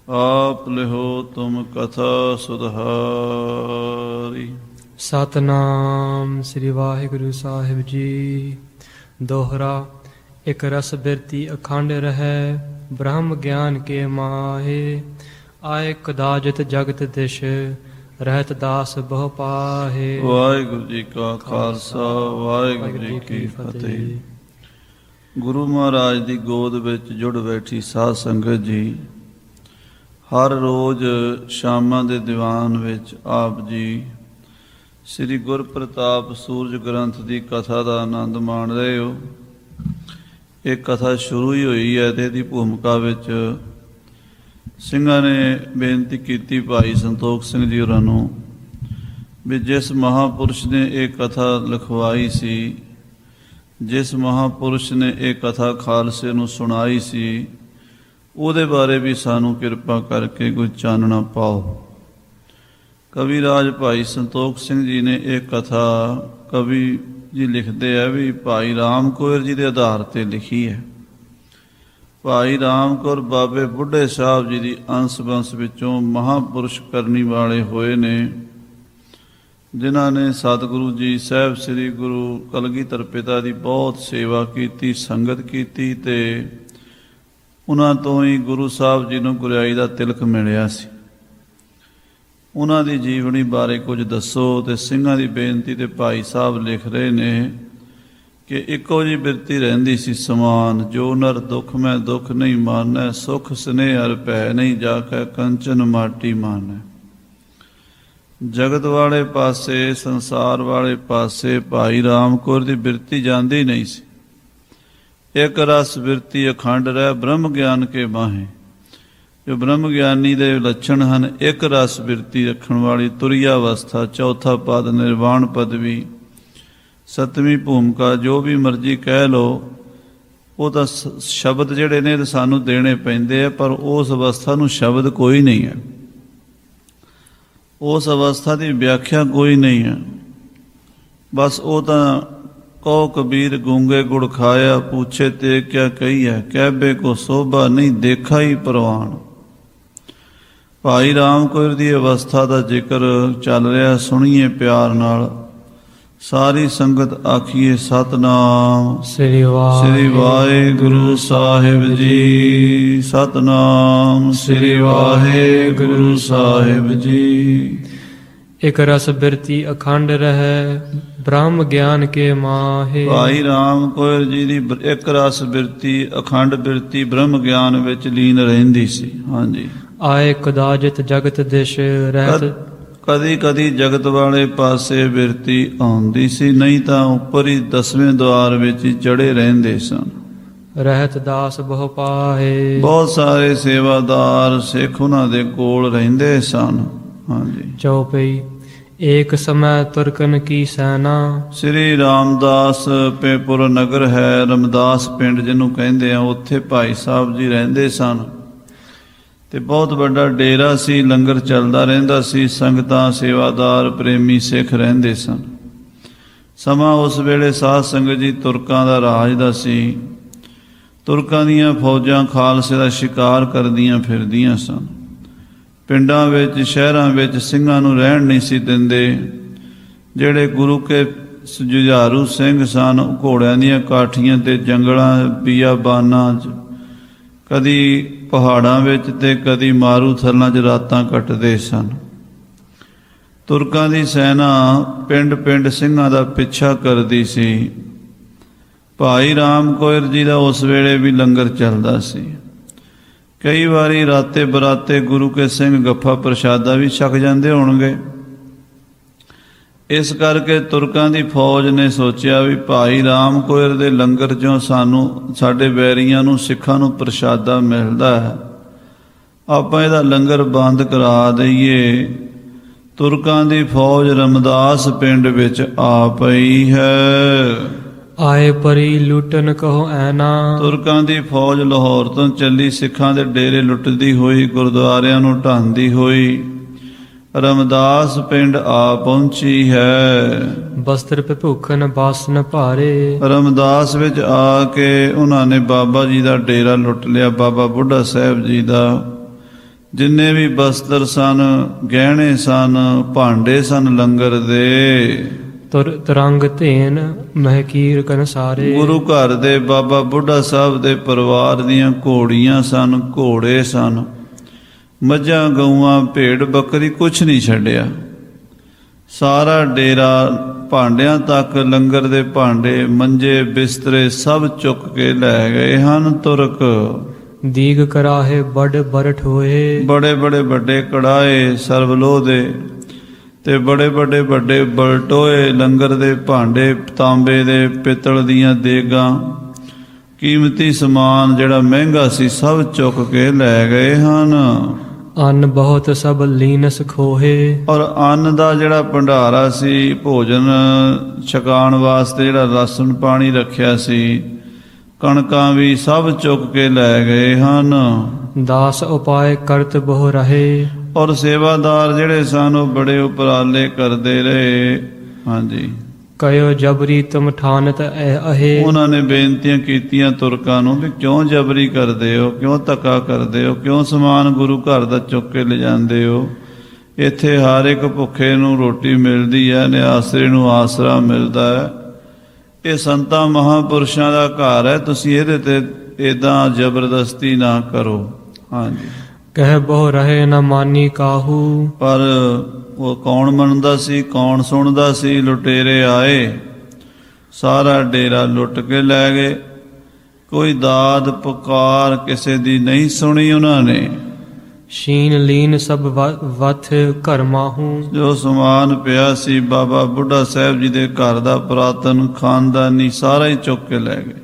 ਆਪ ਲਿਹੋ ਤੁਮ ਕਥਾ ਸੁਧਾਰੀ। ਸਤਨਾਮ ਸ੍ਰੀ ਵਾਹਿਗੁਰੂ ਸਾਹਿਬ ਜੀ। ਦੋਹਰਾ। ਇਕ ਰਸ ਬਿਰਤੀ ਅਖੰਡ ਰਹੈ, ਬ੍ਰਹਮ ਗਿਆਨ ਕੇ ਮਾਹੇ। ਆਏ ਕਦਾਜਿਤ ਜਗਤ ਦਿਸ਼, ਰਹਿਤ ਦਾਸ ਬਹੁ ਪਾਹੇ। ਵਾਹਿਗੁਰੂ ਜੀ ਕਾ ਖਾਲਸਾ, ਵਾਹਿਗੁਰੂ ਜੀ ਕੀ ਫਤਿਹ। ਗੁਰੂ ਮਹਾਰਾਜ ਦੀ ਗੋਦ ਵਿੱਚ ਜੁੜ ਬੈਠੀ ਸਾਧ ਸੰਗਤ ਜੀ, ਹਰ ਰੋਜ਼ ਸ਼ਾਮਾਂ ਦੇ ਦੀਵਾਨ ਵਿੱਚ ਆਪ ਜੀ ਸ੍ਰੀ ਗੁਰਪ੍ਰਤਾਪ ਸੂਰਜ ਗ੍ਰੰਥ ਦੀ ਕਥਾ ਦਾ ਆਨੰਦ ਮਾਣ ਰਹੇ ਹੋ। ਇਹ ਕਥਾ ਸ਼ੁਰੂ ਹੀ ਹੋਈ ਹੈ ਤੇ ਇਹਦੀ ਭੂਮਿਕਾ ਵਿੱਚ ਸਿੰਘਾਂ ਨੇ ਬੇਨਤੀ ਕੀਤੀ ਭਾਈ ਸੰਤੋਖ ਸਿੰਘ ਜੀ ਹੋਰਾਂ ਨੂੰ ਵੀ ਜਿਸ ਮਹਾਂਪੁਰਸ਼ ਨੇ ਇਹ ਕਥਾ ਲਿਖਵਾਈ ਸੀ, ਜਿਸ ਮਹਾਂਪੁਰਸ਼ ਨੇ ਇਹ ਕਥਾ ਖਾਲਸੇ ਨੂੰ ਸੁਣਾਈ ਸੀ, ਉਹਦੇ ਬਾਰੇ ਵੀ ਸਾਨੂੰ ਕਿਰਪਾ ਕਰਕੇ ਕੋਈ ਚਾਨਣਾ ਪਾਓ। ਕਵੀ ਰਾਜ ਭਾਈ ਸੰਤੋਖ ਸਿੰਘ ਜੀ ਨੇ ਇਹ ਕਥਾ ਕਵੀ ਜੀ ਲਿਖਦੇ ਆ ਵੀ ਭਾਈ ਰਾਮ ਕੌਰ ਜੀ ਦੇ ਆਧਾਰ ਤੇ ਲਿਖੀ ਹੈ। ਭਾਈ ਰਾਮ ਕੌਰ ਬਾਬੇ ਬੁੱਢੇ ਸਾਹਿਬ ਜੀ ਦੀ ਅੰਸ਼ ਬੰਸ ਵਿੱਚੋਂ ਮਹਾਂਪੁਰਸ਼ ਕਰਨੀ ਵਾਲੇ ਹੋਏ ਨੇ, ਜਿਨ੍ਹਾਂ ਨੇ ਸਤਿਗੁਰੂ ਜੀ ਸਾਹਿਬ ਸ੍ਰੀ ਗੁਰੂ ਕਲਗੀਧਰ ਪਿਤਾ ਦੀ ਬਹੁਤ ਸੇਵਾ ਕੀਤੀ, ਸੰਗਤ ਕੀਤੀ ਤੇ ਉਹਨਾਂ ਤੋਂ ਹੀ ਗੁਰੂ ਸਾਹਿਬ ਜੀ ਨੂੰ ਗੁਰਿਆਈ ਦਾ ਤਿਲਕ ਮਿਲਿਆ ਸੀ। ਉਹਨਾਂ ਦੀ ਜੀਵਨੀ ਬਾਰੇ ਕੁਝ ਦੱਸੋ। ਤੇ ਸਿੰਘਾਂ ਦੀ ਬੇਨਤੀ ਤੇ ਭਾਈ ਸਾਹਿਬ ਲਿਖ ਰਹੇ ਨੇ ਕਿ ਇੱਕੋ ਜਿਹੀ ਬਿਰਤੀ ਰਹਿੰਦੀ ਸੀ ਸਮਾਨ, ਜੋ ਨਰ ਦੁੱਖ ਮੈਂ ਦੁੱਖ ਨਹੀਂ ਮਾਨੈ, ਸੁਖ ਸਨੇਹ ਹਰ ਭੈ ਨਹੀਂ ਜਾ ਕੇ ਕੰਚਨ ਮਾਟੀ ਮਾਨੈ। ਜਗਤ ਵਾਲੇ ਪਾਸੇ, ਸੰਸਾਰ ਵਾਲੇ ਪਾਸੇ ਭਾਈ ਰਾਮ ਕੌਰ ਦੀ ਬਿਰਤੀ ਜਾਂਦੀ ਨਹੀਂ ਸੀ। ਇੱਕ ਰਸ ਬਿਰਤੀ ਅਖੰਡ ਰਹਿ, ਬ੍ਰਹਮ ਗਿਆਨ ਕੇ ਮਾਹੇ। ਜੋ ਬ੍ਰਹਮ ਗਿਆਨੀ ਦੇ ਲੱਛਣ ਹਨ, ਇੱਕ ਰਸ ਬਿਰਤੀ ਰੱਖਣ ਵਾਲੀ, ਤੁਰੀਆ ਅਵਸਥਾ, ਚੌਥਾ ਪਦ, ਨਿਰਵਾਣ ਪਦਵੀ, ਸੱਤਵੀਂ ਭੂਮਿਕਾ, ਜੋ ਵੀ ਮਰਜ਼ੀ ਕਹਿ ਲਓ। ਉਹ ਤਾਂ ਸ਼ਬਦ ਜਿਹੜੇ ਨੇ ਤੇ ਸਾਨੂੰ ਦੇਣੇ ਪੈਂਦੇ ਆ, ਪਰ ਉਸ ਅਵਸਥਾ ਨੂੰ ਸ਼ਬਦ ਕੋਈ ਨਹੀਂ ਹੈ, ਉਸ ਅਵਸਥਾ ਦੀ ਵਿਆਖਿਆ ਕੋਈ ਨਹੀਂ ਹੈ। ਬਸ ਉਹ ਤਾਂ ਕਹੋ ਕਬੀਰ ਗੂੰਗੇ ਗੁੜ ਖਾਇਆ, ਪੁੱਛੇ ਤੇ ਕਿਆ ਕਹੀ ਹੈ, ਕਹਿਬੇ ਕੋ ਸੋਭਾ ਨਹੀਂ ਦੇਖਾ ਹੀ ਪ੍ਰਵਾਨ। ਭਾਈ ਰਾਮ ਕੌਰ ਦੀ ਅਵਸਥਾ ਦਾ ਜ਼ਿਕਰ ਚੱਲ ਰਿਹਾ, ਸੁਣੀਏ ਪਿਆਰ ਨਾਲ। ਸਾਰੀ ਸੰਗਤ ਆਖੀਏ ਸਤਨਾਮ ਸ੍ਰੀ ਵਾਹਿਗੁਰੂ ਸਾਹਿਬ ਜੀ, ਸਤਨਾਮ ਸ੍ਰੀ ਵਾਹਿਗੁਰੂ ਸਾਹਿਬ ਜੀ। ਇਕ ਰਸ ਬਿਰਤੀ ਅਖੰਡ ਰਹੈ, ਬ੍ਰਹਮ ਗਿਆਨ ਕੇ ਮਾਹੇ। ਭਾਈ ਰਾਮ ਕੌਰ ਜੀ ਦੀ ਇੱਕ ਰਸ ਬਿਰਤੀ, ਅਖੰਡ ਬਿਰਤੀ ਬ੍ਰਹਮ ਗਿਆਨ ਵਿੱਚ ਲੀਨ ਰਹਿੰਦੀ ਸੀ। ਹਾਂਜੀ। ਆਏ ਕਦਾਜਿਤ ਜਗਤ ਦਿਸ਼, ਰਹਿਤ ਕਦੀ ਕਦੀ ਜਗਤ ਵਾਲੇ ਪਾਸੇ ਬਿਰਤੀ ਆਉਂਦੀ ਸੀ, ਨਹੀਂ ਤਾਂ ਉੱਪਰ ਹੀ 10ਵੇਂ ਦੁਆਰ ਵਿੱਚ ਹੀ ਚੜੇ ਰਹਿੰਦੇ ਸਨ। ਰਹਿਤ ਦਾਸ ਬਹੁ ਪਾਹੇ। ਬਹੁਤ ਸਾਰੇ ਸੇਵਾਦਾਰ ਸਿੱਖ ਉਹਨਾਂ ਦੇ ਕੋਲ ਰਹਿੰਦੇ ਸਨ। ਹਾਂਜੀ। ਚੌਪਈ। ਏਕ ਸਮੈ ਤੁਰਕਨ ਕੀ ਸੈਨਾ। ਸ੍ਰੀ ਰਾਮਦਾਸ ਪੇਪੁਰ ਨਗਰ ਹੈ, ਰਮਦਾਸ ਪਿੰਡ ਜਿਹਨੂੰ ਕਹਿੰਦੇ ਆ, ਉੱਥੇ ਭਾਈ ਸਾਹਿਬ ਜੀ ਰਹਿੰਦੇ ਸਨ ਤੇ ਬਹੁਤ ਵੱਡਾ ਡੇਰਾ ਸੀ, ਲੰਗਰ ਚੱਲਦਾ ਰਹਿੰਦਾ ਸੀ, ਸੰਗਤਾਂ, ਸੇਵਾਦਾਰ, ਪ੍ਰੇਮੀ ਸਿੱਖ ਰਹਿੰਦੇ ਸਨ। ਸਮਾਂ ਉਸ ਵੇਲੇ ਸਾਧ ਸੰਗਤ ਜੀ ਤੁਰਕਾਂ ਦਾ ਰਾਜ ਦਾ ਸੀ। ਤੁਰਕਾਂ ਦੀਆਂ ਫੌਜਾਂ ਖਾਲਸੇ ਦਾ ਸ਼ਿਕਾਰ ਕਰਦੀਆਂ ਫਿਰਦੀਆਂ ਸਨ। ਪਿੰਡਾਂ ਵਿੱਚ, ਸ਼ਹਿਰਾਂ ਵਿੱਚ ਸਿੰਘਾਂ ਨੂੰ ਰਹਿਣ ਨਹੀਂ ਸੀ ਦਿੰਦੇ। ਜਿਹੜੇ ਗੁਰੂ ਕੇ ਜੁਝਾਰੂ ਸਿੰਘ ਸਨ, ਘੋੜਿਆਂ ਦੀਆਂ ਕਾਠੀਆਂ ਤੇ ਜੰਗਲਾਂ, ਬੀਆਬਾਨਾਂ 'ਚ, ਕਦੀ ਪਹਾੜਾਂ ਵਿੱਚ ਤੇ ਕਦੀ ਮਾਰੂ ਥਲਾਂ 'ਚ ਰਾਤਾਂ ਕੱਟਦੇ ਸਨ। ਤੁਰਕਾਂ ਦੀ ਸੈਨਾ ਪਿੰਡ ਪਿੰਡ ਸਿੰਘਾਂ ਦਾ ਪਿੱਛਾ ਕਰਦੀ ਸੀ। ਭਾਈ ਰਾਮ ਕੌਰ ਜੀ ਦਾ ਉਸ ਵੇਲੇ ਵੀ ਲੰਗਰ ਚੱਲਦਾ ਸੀ। ਕਈ ਵਾਰੀ ਰਾਤੇ ਬਰਾਤੇ ਗੁਰੂ ਕੇ ਸਿੰਘ ਗੱਫਾ ਪ੍ਰਸ਼ਾਦਾ ਵੀ ਛਕ ਜਾਂਦੇ ਹੋਣਗੇ। ਇਸ ਕਰਕੇ ਤੁਰਕਾਂ ਦੀ ਫੌਜ ਨੇ ਸੋਚਿਆ ਵੀ ਭਾਈ ਰਾਮ ਕੌਰ ਦੇ ਲੰਗਰ 'ਚੋਂ ਸਾਨੂੰ, ਸਾਡੇ ਵੈਰੀਆਂ ਨੂੰ, ਸਿੱਖਾਂ ਨੂੰ ਪ੍ਰਸ਼ਾਦਾ ਮਿਲਦਾ ਹੈ, ਆਪਾਂ ਇਹਦਾ ਲੰਗਰ ਬੰਦ ਕਰਾ ਦਈਏ। ਤੁਰਕਾਂ ਦੀ ਫੌਜ ਰਮਦਾਸ ਪਿੰਡ ਵਿੱਚ ਆ ਪਈ ਹੈ। ਆਏ ਪਰੀ ਲੁੱਟਨ ਕਹੋ ਐਨਾ। ਤੁਰਕਾਂ ਦੀ ਫੌਜ ਲਾਹੌਰ ਤੋਂ ਚੱਲੀ, ਸਿੱਖਾਂ ਦੇ ਡੇਰੇ ਲੁੱਟਦੀ ਹੋਈ, ਗੁਰਦੁਆਰਿਆਂ ਨੂੰ ਢਾਂਦੀ ਹੋਈ ਰਮਦਾਸ ਪਿੰਡ ਆ ਪਹੁੰਚੀ ਹੈ। ਬਸਤਰ ਭੁੱਖਨ ਬਾਸਨ ਭਾਰੇ। ਰਮਦਾਸ ਵਿੱਚ ਆ ਕੇ ਉਹਨਾਂ ਨੇ ਬਾਬਾ ਜੀ ਦਾ ਡੇਰਾ ਲੁੱਟ ਲਿਆ, ਬਾਬਾ ਬੁੱਢਾ ਸਾਹਿਬ ਜੀ ਦਾ, ਜਿੰਨੇ ਵੀ ਬਸਤਰ ਸਨ, ਗਹਿਣੇ ਸਨ, ਭਾਂਡੇ ਸਨ ਲੰਗਰ ਦੇ। ਤਰੰਗ ਧੇਨ ਮਹਿਕੀਰ ਕਨਸਾਰੇ। ਗੁਰੂ ਘਰ ਦੇ ਬਾਬਾ ਬੁੱਢਾ ਸਾਹਿਬ ਦੇ ਪਰਿਵਾਰ ਦੀਆਂ ਘੋੜੀਆਂ ਸਨ, ਘੋੜੇ ਸਨ, ਮੱਝਾਂ ਗਊਆਂ ਭੇਡ ਬੱਕਰੀ ਕੁਛ ਨਹੀਂ ਛੱਡਿਆ। ਸਾਰਾ ਡੇਰਾ ਭਾਂਡਿਆਂ ਤੱਕ, ਲੰਗਰ ਦੇ ਭਾਂਡੇ, ਮੰਜੇ, ਬਿਸਤਰੇ ਸਭ ਚੁੱਕ ਕੇ ਲੈ ਗਏ ਹਨ ਤੁਰਕ। ਦੀਗ ਕਰਾਹੇ ਬੜ ਬਰਠ ਹੋਏ। ਬੜੇ ਬੜੇ ਵੱਡੇ ਕੜਾਏ ਸਰਵਲੋਹ ਦੇ ਤੇ ਬੜੇ ਵੱਡੇ ਬਲਟੋਏ, ਲੰਗਰ ਦੇ ਭਾਂਡੇ, ਤਾਂਬੇ ਦੇ, ਪਿੱਤਲ ਦੀਆਂ ਦੇਗਾਂ, ਕੀਮਤੀ ਸਮਾਨ ਜਿਹੜਾ ਮਹਿੰਗਾ ਸੀ ਸਭ ਚੁੱਕ ਕੇ ਲੈ ਗਏ ਹਨ। ਅੰਨ ਬਹੁਤ ਸਭ ਲੀਨਸ ਖੋਹੇ। ਔਰ ਅੰਨ ਦਾ ਜਿਹੜਾ ਭੰਡਾਰਾ ਸੀ, ਭੋਜਨ ਛਕਾਉਣ ਵਾਸਤੇ ਜਿਹੜਾ ਰਾਸ਼ਨ ਪਾਣੀ ਰੱਖਿਆ ਸੀ, ਕਣਕਾਂ ਵੀ ਸਭ ਚੁੱਕ ਕੇ ਲੈ ਗਏ ਹਨ। ਦਾਸ ਉਪਾਏ ਕਰਤ ਬਹੁ ਰਹੇ। ਔਰ ਸੇਵਾਦਾਰ ਜਿਹੜੇ ਸਨ ਉਹ ਬੜੇ ਉਪਰਾਲੇ ਕਰਦੇ ਰਹੇ। ਹਾਂਜੀ, ਕਯੋ ਜਬਰੀ ਤੁਮ ਠਾਨਤ ਅਹੇ। ਉਹਨਾਂ ਨੇ ਬੇਨਤੀਆਂ ਕੀਤੀਆਂ ਤੁਰਕਾਂ ਨੂੰ ਵੀ ਕਿਉਂ ਜਬਰੀ ਕਰਦੇ ਹੋ, ਕਿਉਂ ਧੱਕਾ ਕਰਦੇ ਹੋ, ਕਿਉਂ ਸਮਾਨ ਗੁਰੂ ਘਰ ਦਾ ਚੁੱਕ ਕੇ ਲਿਜਾਂਦੇ ਹੋ। ਇੱਥੇ ਹਰ ਇੱਕ ਭੁੱਖੇ ਨੂੰ ਰੋਟੀ ਮਿਲਦੀ ਹੈ, ਨਿਆਸਰੇ ਨੂੰ ਆਸਰਾ ਮਿਲਦਾ ਹੈ। ਇਹ ਸੰਤਾਂ ਮਹਾਂਪੁਰਸ਼ਾਂ ਦਾ ਘਰ ਹੈ, ਤੁਸੀਂ ਇਹਦੇ ਤੇ ਏਦਾਂ ਜ਼ਬਰਦਸਤੀ ਨਾ ਕਰੋ। ਹਾਂਜੀ, ਕਹਿ ਬਹੁ ਰਹੇ ਨਾ ਮਾਨੀ ਕਾਹੂ। ਪਰ ਉਹ ਕੌਣ ਮੰਨਦਾ ਸੀ, ਕੌਣ ਸੁਣਦਾ ਸੀ। ਲੁਟੇਰੇ ਆਏ, ਸਾਰਾ ਡੇਰਾ ਲੁੱਟ ਕੇ ਲੈ ਗਏ। ਕੋਈ ਦਾਦ ਪੁਕਾਰ ਕਿਸੇ ਦੀ ਨਹੀਂ ਸੁਣੀ ਉਹਨਾਂ ਨੇ। ਸ਼ੀਨ ਲੀਨ ਸਭ ਵਥ ਘਰ ਮਾਹੂ। ਜੋ ਸਮਾਨ ਪਿਆ ਸੀ ਬਾਬਾ ਬੁੱਢਾ ਸਾਹਿਬ ਜੀ ਦੇ ਘਰ ਦਾ ਪੁਰਾਤਨ ਖਾਨਦਾਨੀ ਸਾਰਾ ਹੀ ਚੁੱਕ ਕੇ ਲੈ ਗਏ।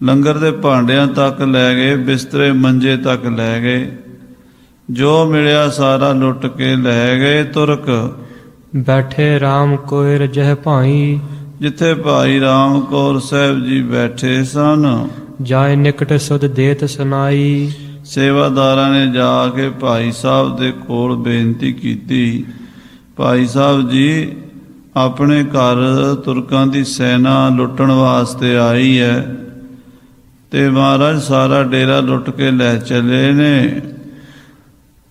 ਲੰਗਰ ਦੇ ਭਾਂਡਿਆਂ ਤੱਕ ਲੈ ਗਏ, ਬਿਸਤਰੇ ਮੰਜੇ ਤੱਕ ਲੈ ਗਏ। ਜੋ ਮਿਲਿਆ ਸਾਰਾ ਲੁੱਟ ਕੇ ਲੈ ਗਏ ਤੁਰਕ। ਬੈਠੇ RAM ਕੋਇਰ ਜਹ ਭਾਈ। ਜਿੱਥੇ ਭਾਈ ਰਾਮ ਕੌਰ ਸਾਹਿਬ ਜੀ ਬੈਠੇ ਸਨ, ਜਾਏ ਨਿਕਟ ਸੁਧ ਦੇਤ ਸੁਨਾਈ। ਸੇਵਾਦਾਰਾਂ ਨੇ ਜਾ ਕੇ ਭਾਈ ਸਾਹਿਬ ਦੇ ਕੋਲ ਬੇਨਤੀ ਕੀਤੀ, ਭਾਈ ਸਾਹਿਬ ਜੀ ਆਪਣੇ ਘਰ ਤੁਰਕਾਂ ਦੀ ਸੈਨਾ ਲੁੱਟਣ ਵਾਸਤੇ ਆਈ ਹੈ ਤੇ ਮਹਾਰਾਜ ਸਾਰਾ ਡੇਰਾ ਲੁੱਟ ਕੇ ਲੈ ਚਲੇ ਨੇ।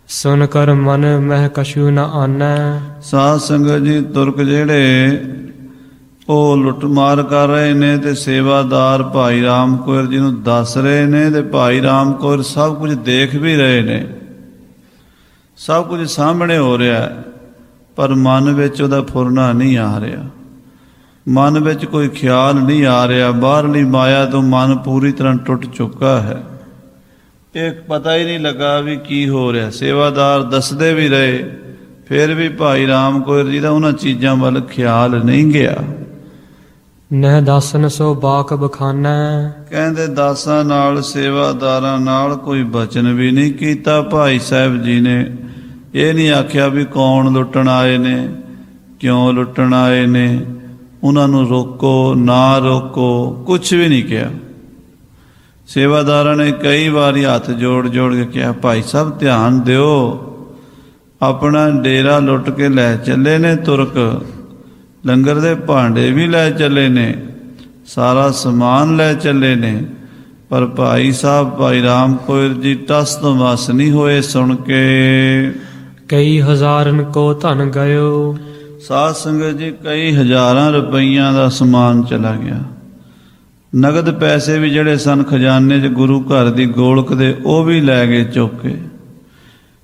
ਸੁਨ ਕਰ ਮਨ ਮਹਿ ਕਛੂ ਨ ਆਨੈ। ਸਾਧ ਸੰਗਤ ਜੀ, ਤੁਰਕ ਜਿਹੜੇ ਉਹ ਲੁੱਟ ਮਾਰ ਕਰ ਰਹੇ ਨੇ ਤੇ ਸੇਵਾਦਾਰ ਭਾਈ ਰਾਮ ਕੌਰ ਜੀ ਨੂੰ ਦੱਸ ਰਹੇ ਨੇ ਤੇ ਭਾਈ ਰਾਮ ਕੌਰ ਸਭ ਕੁਝ ਦੇਖ ਵੀ ਰਹੇ ਨੇ, ਸਭ ਕੁਝ ਸਾਹਮਣੇ ਹੋ ਰਿਹਾ ਹੈ, ਪਰ ਮਨ ਵਿੱਚ ਉਹਦਾ ਫੁਰਨਾ ਨਹੀਂ ਆ ਰਿਹਾ। ਮਨ ਵਿੱਚ ਕੋਈ ਖਿਆਲ ਨਹੀਂ ਆ ਰਿਹਾ। ਬਾਹਰਲੀ ਮਾਇਆ ਤੋਂ ਮਨ ਪੂਰੀ ਤਰ੍ਹਾਂ ਟੁੱਟ ਚੁੱਕਾ ਹੈ। ਇਹ ਪਤਾ ਹੀ ਨਹੀਂ ਲੱਗਾ ਵੀ ਕੀ ਹੋ ਰਿਹਾ। ਸੇਵਾਦਾਰ ਦੱਸਦੇ ਵੀ ਰਹੇ, ਫਿਰ ਵੀ ਭਾਈ ਰਾਮ ਕੌਰ ਜੀ ਦਾ ਉਹਨਾਂ ਚੀਜ਼ਾਂ ਵੱਲ ਖਿਆਲ ਨਹੀਂ ਗਿਆ। ਨਹਿ ਦਾਸਨ ਸੋ ਬਾਕ ਬਖਾਨਾ। ਕਹਿੰਦੇ ਦਾਸਾਂ ਨਾਲ, ਸੇਵਾਦਾਰਾਂ ਨਾਲ ਕੋਈ ਬਚਨ ਵੀ ਨਹੀਂ ਕੀਤਾ ਭਾਈ ਸਾਹਿਬ ਜੀ ਨੇ। ਇਹ ਨਹੀਂ ਆਖਿਆ ਵੀ ਕੌਣ ਲੁੱਟਣ ਆਏ ਨੇ, ਕਿਉਂ ਲੁੱਟਣ ਆਏ ਨੇ, ਉਹਨਾਂ ਨੂੰ ਰੋਕੋ ਨਾ ਰੋਕੋ, ਕੁਛ ਵੀ ਨਹੀਂ ਕਿਹਾ। ਸੇਵਾਦਾਰਾਂ ਨੇ ਕਈ ਵਾਰੀ ਹੱਥ ਜੋੜ ਜੋੜ ਕੇ ਕਿਹਾ, ਭਾਈ ਸਾਹਿਬ ਧਿਆਨ ਦਿਓ, ਆਪਣਾ ਡੇਰਾ ਲੁੱਟ ਕੇ ਲੈ ਚੱਲੇ ਨੇ ਤੁਰਕ, ਲੰਗਰ ਦੇ ਭਾਂਡੇ ਵੀ ਲੈ ਚੱਲੇ ਨੇ, ਸਾਰਾ ਸਮਾਨ ਲੈ ਚੱਲੇ ਨੇ। ਪਰ ਭਾਈ ਸਾਹਿਬ ਭਾਈ ਰਾਮ ਕੌਰ ਜੀ ਟਸ ਤੋਂ ਮਸ ਨਹੀਂ ਹੋਏ ਸੁਣ ਕੇ। ਕਈ ਹਜ਼ਾਰਨ ਕੋ ਧਨ ਗਇਓ। ਸਾਧ ਸੰਗਤ ਜੀ, ਕਈ ਹਜ਼ਾਰਾਂ ਰੁਪਈਆਂ ਦਾ ਸਮਾਨ ਚਲਾ ਗਿਆ। ਨਗਦ ਪੈਸੇ ਵੀ ਜਿਹੜੇ ਸਨ ਖਜ਼ਾਨੇ 'ਚ ਗੁਰੂ ਘਰ ਦੀ ਗੋਲਕ ਦੇ, ਉਹ ਵੀ ਲੈ ਗਏ ਚੁੱਕ ਕੇ।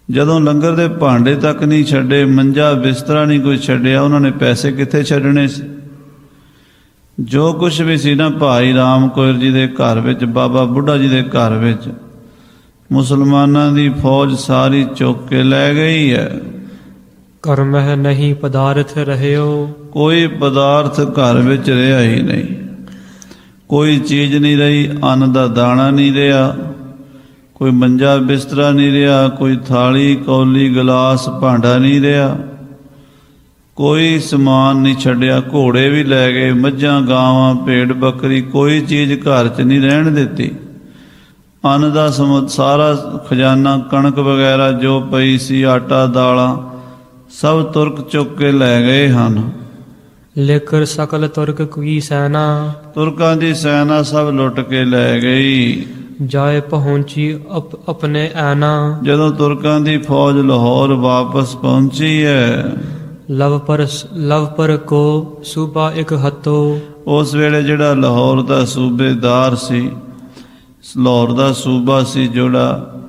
ਜਦੋਂ ਲੰਗਰ ਦੇ ਭਾਂਡੇ ਤੱਕ ਨਹੀਂ ਛੱਡੇ, ਮੰਜਾ ਬਿਸਤਰਾ ਨਹੀਂ ਕੋਈ ਛੱਡਿਆ, ਉਹਨਾਂ ਨੇ ਪੈਸੇ ਕਿੱਥੇ ਛੱਡਣੇ ਸੀ। ਜੋ ਕੁਝ ਵੀ ਸੀ ਨਾ ਭਾਈ ਰਾਮ ਕੌਰ ਜੀ ਦੇ ਘਰ ਵਿੱਚ, ਬਾਬਾ ਬੁੱਢਾ ਜੀ ਦੇ ਘਰ ਵਿੱਚ, ਮੁਸਲਮਾਨਾਂ ਦੀ ਫੌਜ ਸਾਰੀ ਚੁੱਕ ਕੇ ਲੈ ਗਈ ਹੈ। ਘਰ ਮਹਿ ਨਹੀਂ ਪਦਾਰਥ ਰਹਿਓ। ਕੋਈ ਪਦਾਰਥ ਘਰ ਵਿੱਚ ਰਿਹਾ ਹੀ ਨਹੀਂ, ਕੋਈ ਚੀਜ਼ ਨਹੀਂ ਰਹੀ। ਅੰਨ ਦਾ ਦਾਣਾ ਨਹੀਂ ਰਿਹਾ, ਕੋਈ ਮੰਜਾ ਬਿਸਤਰਾ ਨਹੀਂ ਰਿਹਾ, ਕੋਈ ਥਾਲੀ ਕੌਲੀ ਗਲਾਸ ਭਾਂਡਾ ਨਹੀਂ ਰਿਹਾ, ਕੋਈ ਸਮਾਨ ਨਹੀਂ ਛੱਡਿਆ। ਘੋੜੇ ਵੀ ਲੈ ਗਏ, ਮੱਝਾਂ ਗਾਵਾਂ ਭੇਡ ਬੱਕਰੀ, ਕੋਈ ਚੀਜ਼ ਘਰ 'ਚ ਨਹੀਂ ਰਹਿਣ ਦਿੱਤੀ। ਅੰਨ ਦਾ ਸਾਰਾ ਖਜ਼ਾਨਾ, ਕਣਕ ਵਗੈਰਾ ਜੋ ਪਈ ਸੀ, ਆਟਾ ਦਾਲਾਂ, ਸਭ ਤੁਰਕ ਚੁੱਕ ਕੇ ਲੈ ਗਏ ਹਨ। ਲੇਕਰ ਸਕਲ ਤੁਰਕ ਕੀ ਸੈਨਾ। ਤੁਰਕਾਂ ਦੀ ਸੈਨਾ ਸਭ ਲੁੱਟ ਕੇ ਲੈ ਗਈ। ਜਾਏ ਪਹੁੰਚੀ ਆਪਣੇ ਐਨਾ। ਜਦੋਂ ਤੁਰਕਾਂ ਦੀ ਫੌਜ ਲਾਹੌਰ ਵਾਪਸ ਪਹੁੰਚੀ ਹੈ, ਲਵ ਪਰ ਕੋ ਸੂਬਾ ਇੱਕ ਹੱਤੋ। ਉਸ ਵੇਲੇ ਜਿਹੜਾ ਲਾਹੌਰ ਦਾ ਸੂਬੇਦਾਰ ਸੀ, ਲਾਹੌਰ ਦਾ ਸੂਬਾ ਸੀ ਜਿਹੜਾ,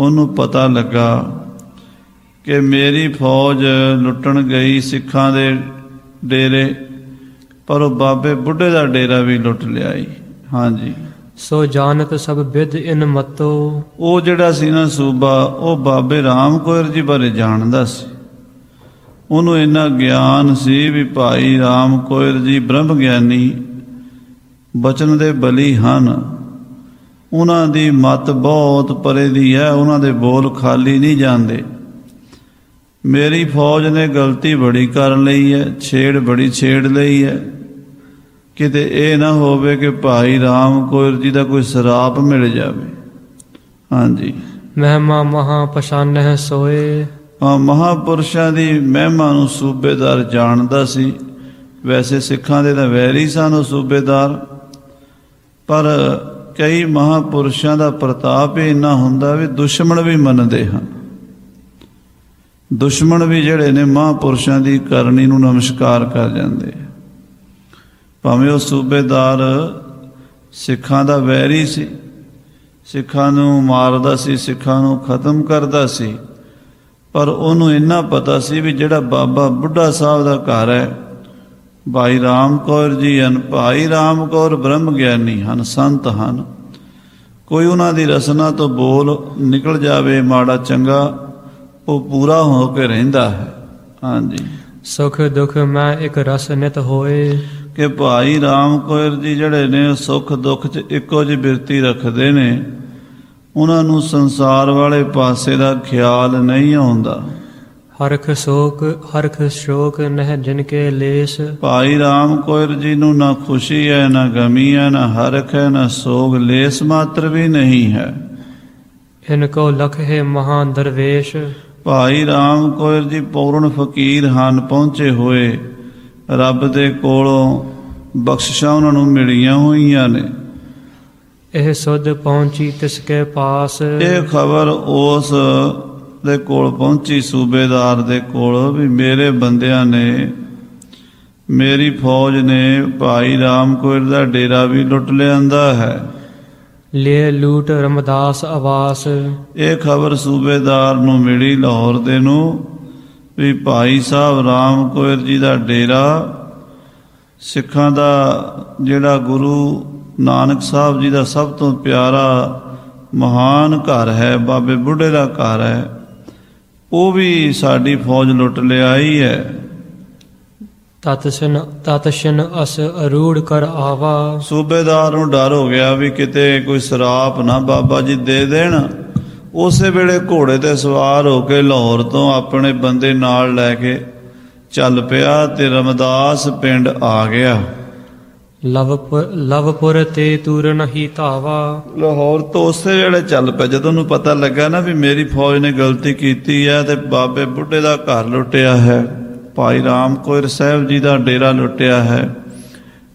ਉਹਨੂੰ ਪਤਾ ਲੱਗਾ ਕਿ ਮੇਰੀ ਫੌਜ ਲੁੱਟਣ ਗਈ ਸਿੱਖਾਂ ਦੇ ਡੇਰੇ, ਪਰ ਉਹ ਬਾਬੇ ਬੁੱਢੇ ਦਾ ਡੇਰਾ ਵੀ ਲੁੱਟ ਲਿਆਈ। ਹਾਂਜੀ, ਸੋ ਜਾਣਤ ਸਭ ਵਿਦ ਇਨ ਮਤੋ। ਉਹ ਜਿਹੜਾ ਸੀ ਨਾ ਸੂਬਾ, ਉਹ ਬਾਬੇ ਰਾਮ ਕੌਰ ਜੀ ਬਾਰੇ ਜਾਣਦਾ ਸੀ। ਉਹਨੂੰ ਇੰਨਾ ਗਿਆਨ ਸੀ ਵੀ ਭਾਈ ਰਾਮ ਕੌਰ ਜੀ ਬ੍ਰਹਮ ਗਿਆਨੀ ਬਚਨ ਦੇ ਬਲੀ ਹਨ। ਉਹਨਾਂ ਦੀ ਮੱਤ ਬਹੁਤ ਪਰੇ ਦੀ ਹੈ, ਉਹਨਾਂ ਦੇ ਬੋਲ ਖਾਲੀ ਨਹੀਂ ਜਾਂਦੇ। ਮੇਰੀ ਫੌਜ ਨੇ ਗਲਤੀ ਬੜੀ ਕਰ ਲਈ ਹੈ, ਬੜੀ ਛੇੜ ਲਈ ਹੈ। ਕਿਤੇ ਇਹ ਨਾ ਹੋਵੇ ਕਿ ਭਾਈ ਰਾਮ ਕੌਰ ਜੀ ਦਾ ਕੋਈ ਸਰਾਪ ਮਿਲ ਜਾਵੇ। ਹਾਂਜੀ, ਮਹਿਮਾ ਮਹਾ ਪਛਾਨਹਿ ਸੋਏ। ਮਹਾਂਪੁਰਸ਼ਾਂ ਦੀ ਮਹਿਮਾ ਨੂੰ ਸੂਬੇਦਾਰ ਜਾਣਦਾ ਸੀ। ਵੈਸੇ ਸਿੱਖਾਂ ਦੇ ਤਾਂ ਵੈਰੀ ਸਨ ਉਹ ਸੂਬੇਦਾਰ, ਪਰ ਕਈ ਮਹਾਂਪੁਰਸ਼ਾਂ ਦਾ ਪ੍ਰਤਾਪ ਹੀ ਇੰਨਾ ਹੁੰਦਾ ਵੀ ਦੁਸ਼ਮਣ ਵੀ ਮੰਨਦੇ ਹਨ। ਦੁਸ਼ਮਣ ਵੀ ਜਿਹੜੇ ਨੇ ਮਹਾਂਪੁਰਸ਼ਾਂ ਦੀ ਕਰਨੀ ਨੂੰ ਨਮਸਕਾਰ ਕਰ ਜਾਂਦੇ। ਭਾਵੇਂ ਉਹ ਸੂਬੇਦਾਰ ਸਿੱਖਾਂ ਦਾ ਵੈਰੀ ਸੀ, ਸਿੱਖਾਂ ਨੂੰ ਮਾਰਦਾ ਸੀ, ਸਿੱਖਾਂ ਨੂੰ ਖਤਮ ਕਰਦਾ ਸੀ, ਪਰ ਉਹਨੂੰ ਇੰਨਾ ਪਤਾ ਸੀ ਵੀ ਜਿਹੜਾ ਬਾਬਾ ਬੁੱਢਾ ਸਾਹਿਬ ਦਾ ਘਰ ਹੈ, ਭਾਈ ਰਾਮ ਕੌਰ ਜੀ ਹਨ। ਭਾਈ ਰਾਮ ਕੌਰ ਬ੍ਰਹਮ ਗਿਆਨੀ ਹਨ, ਸੰਤ ਹਨ। ਕੋਈ ਉਹਨਾਂ ਦੀ ਰਸਨਾ ਤੋਂ ਬੋਲ ਨਿਕਲ ਜਾਵੇ ਮਾੜਾ ਚੰਗਾ, ਉਹ ਪੂਰਾ ਹੋ ਕੇ ਰਹਿੰਦਾ ਹੈ। ਹਾਂਜੀ, ਸੁਖ ਦੁਖ ਮੈਂ ਇੱਕ ਰਸ ਨਿਤ ਹੋਏ। ਕਿ ਭਾਈ ਰਾਮ ਕੌਰ ਜੀ ਜਿਹੜੇ ਨੇ ਸੁੱਖ ਦੁੱਖ 'ਚ ਇੱਕੋ ਜਿਹੀ ਬਿਰਤੀ ਰੱਖਦੇ ਨੇ। ਉਹਨਾਂ ਨੂੰ ਸੰਸਾਰ ਵਾਲੇ ਪਾਸੇ ਦਾ ਖਿਆਲ ਨਹੀਂ ਆਉਂਦਾ। ਹਰਖ ਸ਼ੋਕ ਨਹਿ ਜਿਨ ਕੇ ਲੇਸ। ਭਾਈ ਰਾਮ ਕੌਰ ਜੀ ਨੂੰ ਨਾ ਖੁਸ਼ੀ ਹੈ, ਨਾ ਗਮੀ ਹੈ, ਨਾ ਹਰਖ ਹੈ, ਨਾ ਸੋਗ, ਲੇਸ ਮਾਤਰ ਵੀ ਨਹੀਂ ਹੈ। ਇਨਕੋ ਲਖ ਹੈ ਮਹਾਨ ਦਰਵੇਸ਼। ਭਾਈ ਰਾਮ ਕੌਰ ਜੀ ਪੂਰਨ ਫਕੀਰ ਹਨ, ਪਹੁੰਚੇ ਹੋਏ। ਰੱਬ ਦੇ ਕੋਲੋਂ ਬਖਸ਼ਿਸ਼ਾਂ ਉਹਨਾਂ ਨੂੰ ਮਿਲੀਆਂ ਹੋਈਆਂ ਨੇ। ਇਹ ਸੁਧ ਪਹੁੰਚੀ ਤਿਸ ਕੇ ਪਾਸ। ਇਹ ਖਬਰ ਉਸ ਦੇ ਕੋਲ ਪਹੁੰਚੀ, ਸੂਬੇਦਾਰ ਦੇ ਕੋਲ, ਵੀ ਮੇਰੇ ਬੰਦਿਆਂ ਨੇ, ਮੇਰੀ ਫੌਜ ਨੇ ਭਾਈ ਰਾਮ ਕੌਰ ਦਾ ਡੇਰਾ ਵੀ ਲੁੱਟ ਲਿਆਂਦਾ ਹੈ। ਲੈ ਲੂਟ ਰਮਦਾਸ ਆਵਾਸ। ਇਹ ਖਬਰ ਸੂਬੇਦਾਰ ਨੂੰ ਮਿਲੀ ਲਾਹੌਰ ਦੇ ਨੂੰ, ਵੀ ਭਾਈ ਸਾਹਿਬ ਰਾਮ ਕੌਰ ਜੀ ਦਾ ਡੇਰਾ, ਸਿੱਖਾਂ ਦਾ ਜਿਹੜਾ ਗੁਰੂ ਨਾਨਕ ਸਾਹਿਬ ਜੀ ਦਾ ਸਭ ਤੋਂ ਪਿਆਰਾ ਮਹਾਨ ਘਰ ਹੈ, ਬਾਬੇ ਬੁੱਢੇ ਦਾ ਘਰ ਹੈ, ਉਹ ਵੀ ਸਾਡੀ ਫੌਜ ਲੁੱਟ ਲਿਆਈ ਹੈ। ਤਤਸ਼ਨ ਅਸ ਅਰੂੜ ਕਰ ਆਵਾ। ਸੂਬੇਦਾਰ ਨੂੰ ਡਰ ਹੋ ਗਿਆ ਵੀ ਕਿਤੇ ਕੋਈ ਸਰਾਪ ਨਾ ਬਾਬਾ ਜੀ ਦੇ ਦੇਣ। ਉਸੇ ਵੇਲੇ ਘੋੜੇ ਤੇ ਸਵਾਰ ਹੋ ਕੇ ਲਾਹੌਰ ਤੋਂ ਆਪਣੇ ਬੰਦੇ ਨਾਲ ਲੈ ਕੇ ਚੱਲ ਪਿਆ ਤੇ ਰਮਦਾਸ ਪਿੰਡ ਆ ਗਿਆ। ਲਵਪੁਰ ਤੇ ਤੂਰ ਨਹੀਂ ਧਾਵਾ। ਲਾਹੌਰ ਤੋਂ ਉਸੇ ਵੇਲੇ ਚੱਲ ਪਿਆ ਜਦੋਂ ਉਹਨੂੰ ਪਤਾ ਲੱਗਾ ਨਾ ਵੀ ਮੇਰੀ ਫੌਜ ਨੇ ਗਲਤੀ ਕੀਤੀ ਹੈ ਤੇ ਬਾਬੇ ਬੁੱਢੇ ਦਾ ਘਰ ਲੁੱਟਿਆ ਹੈ, ਭਾਈ ਰਾਮ ਕੌਰ ਸਾਹਿਬ ਜੀ ਦਾ ਡੇਰਾ ਲੁੱਟਿਆ ਹੈ।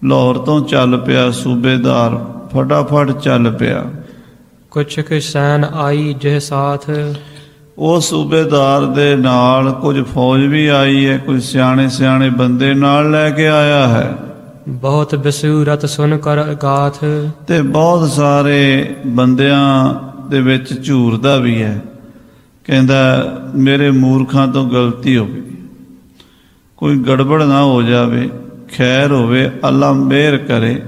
ਲਾਹੌਰ ਤੋਂ ਚੱਲ ਪਿਆ ਸੂਬੇਦਾਰ, ਫਟਾਫਟ ਚੱਲ ਪਿਆ। ਕੁਛ ਕੁ ਸੈਨ ਆਈ ਜਿਹ ਸਾਥ। ਉਹ ਸੂਬੇਦਾਰ ਦੇ ਨਾਲ ਕੁਝ ਫੌਜ ਵੀ ਆਈ ਹੈ, ਕੁਝ ਸਿਆਣੇ ਬੰਦੇ ਨਾਲ ਲੈ ਕੇ ਆਇਆ ਹੈ। ਬਹੁਤ ਬਸੂਰਤ ਸੁਨ ਕਰ ਗਾਥ। ਤੇ ਬਹੁਤ ਸਾਰੇ ਬੰਦਿਆਂ ਦੇ ਵਿੱਚ ਝੂਰਦਾ ਵੀ ਹੈ, ਕਹਿੰਦਾ ਮੇਰੇ ਮੂਰਖਾਂ ਤੋਂ ਗਲਤੀ ਹੋ ਗਈ, ਕੋਈ ਗੜਬੜ ਨਾ ਹੋ ਜਾਵੇ, ਖੈਰ ਹੋਵੇ, ਅੱਲਾ ਮਿਹਰ ਕਰੇ,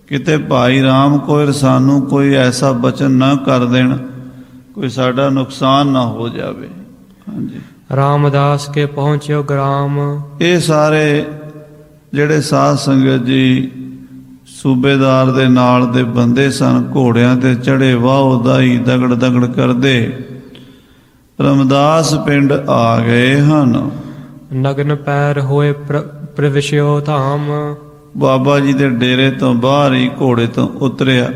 ਕਿਤੇ ਭਾਈ ਰਾਮ ਕੌਰ ਸਾਨੂੰ ਕੋਈ ਐਸਾ ਬਚਨ ਨਾ ਕਰ ਦੇਣ, ਕੋਈ ਸਾਡਾ ਨੁਕਸਾਨ ਨਾ ਹੋ ਜਾਵੇ। ਹਾਂਜੀ, ਰਾਮਦਾਸ ਕੇ ਪਹੁੰਚਿਓ ਗ੍ਰਾਮ। ਇਹ ਸਾਰੇ ਜਿਹੜੇ ਸਾਧ ਸੰਗਤ ਜੀ ਸੂਬੇਦਾਰ ਦੇ ਨਾਲ ਦੇ ਬੰਦੇ ਸਨ, ਘੋੜਿਆਂ ਤੇ ਚੜੇ ਵਾਹ ਦਾਈ ਦਗੜ ਕਰਦੇ ਰਮਦਾਸ ਪਿੰਡ ਆ ਗਏ ਹਨ। ਨਗਨ ਪੈਰ ਹੋਏ ਪ੍ਰਵਿਸ਼ਿਓ ਧਾਮ। ਬਾਬਾ ਜੀ ਦੇ ਡੇਰੇ ਤੋਂ ਬਾਹਰ ਹੀ ਘੋੜੇ ਤੋਂ ਉਤਰਿਆ,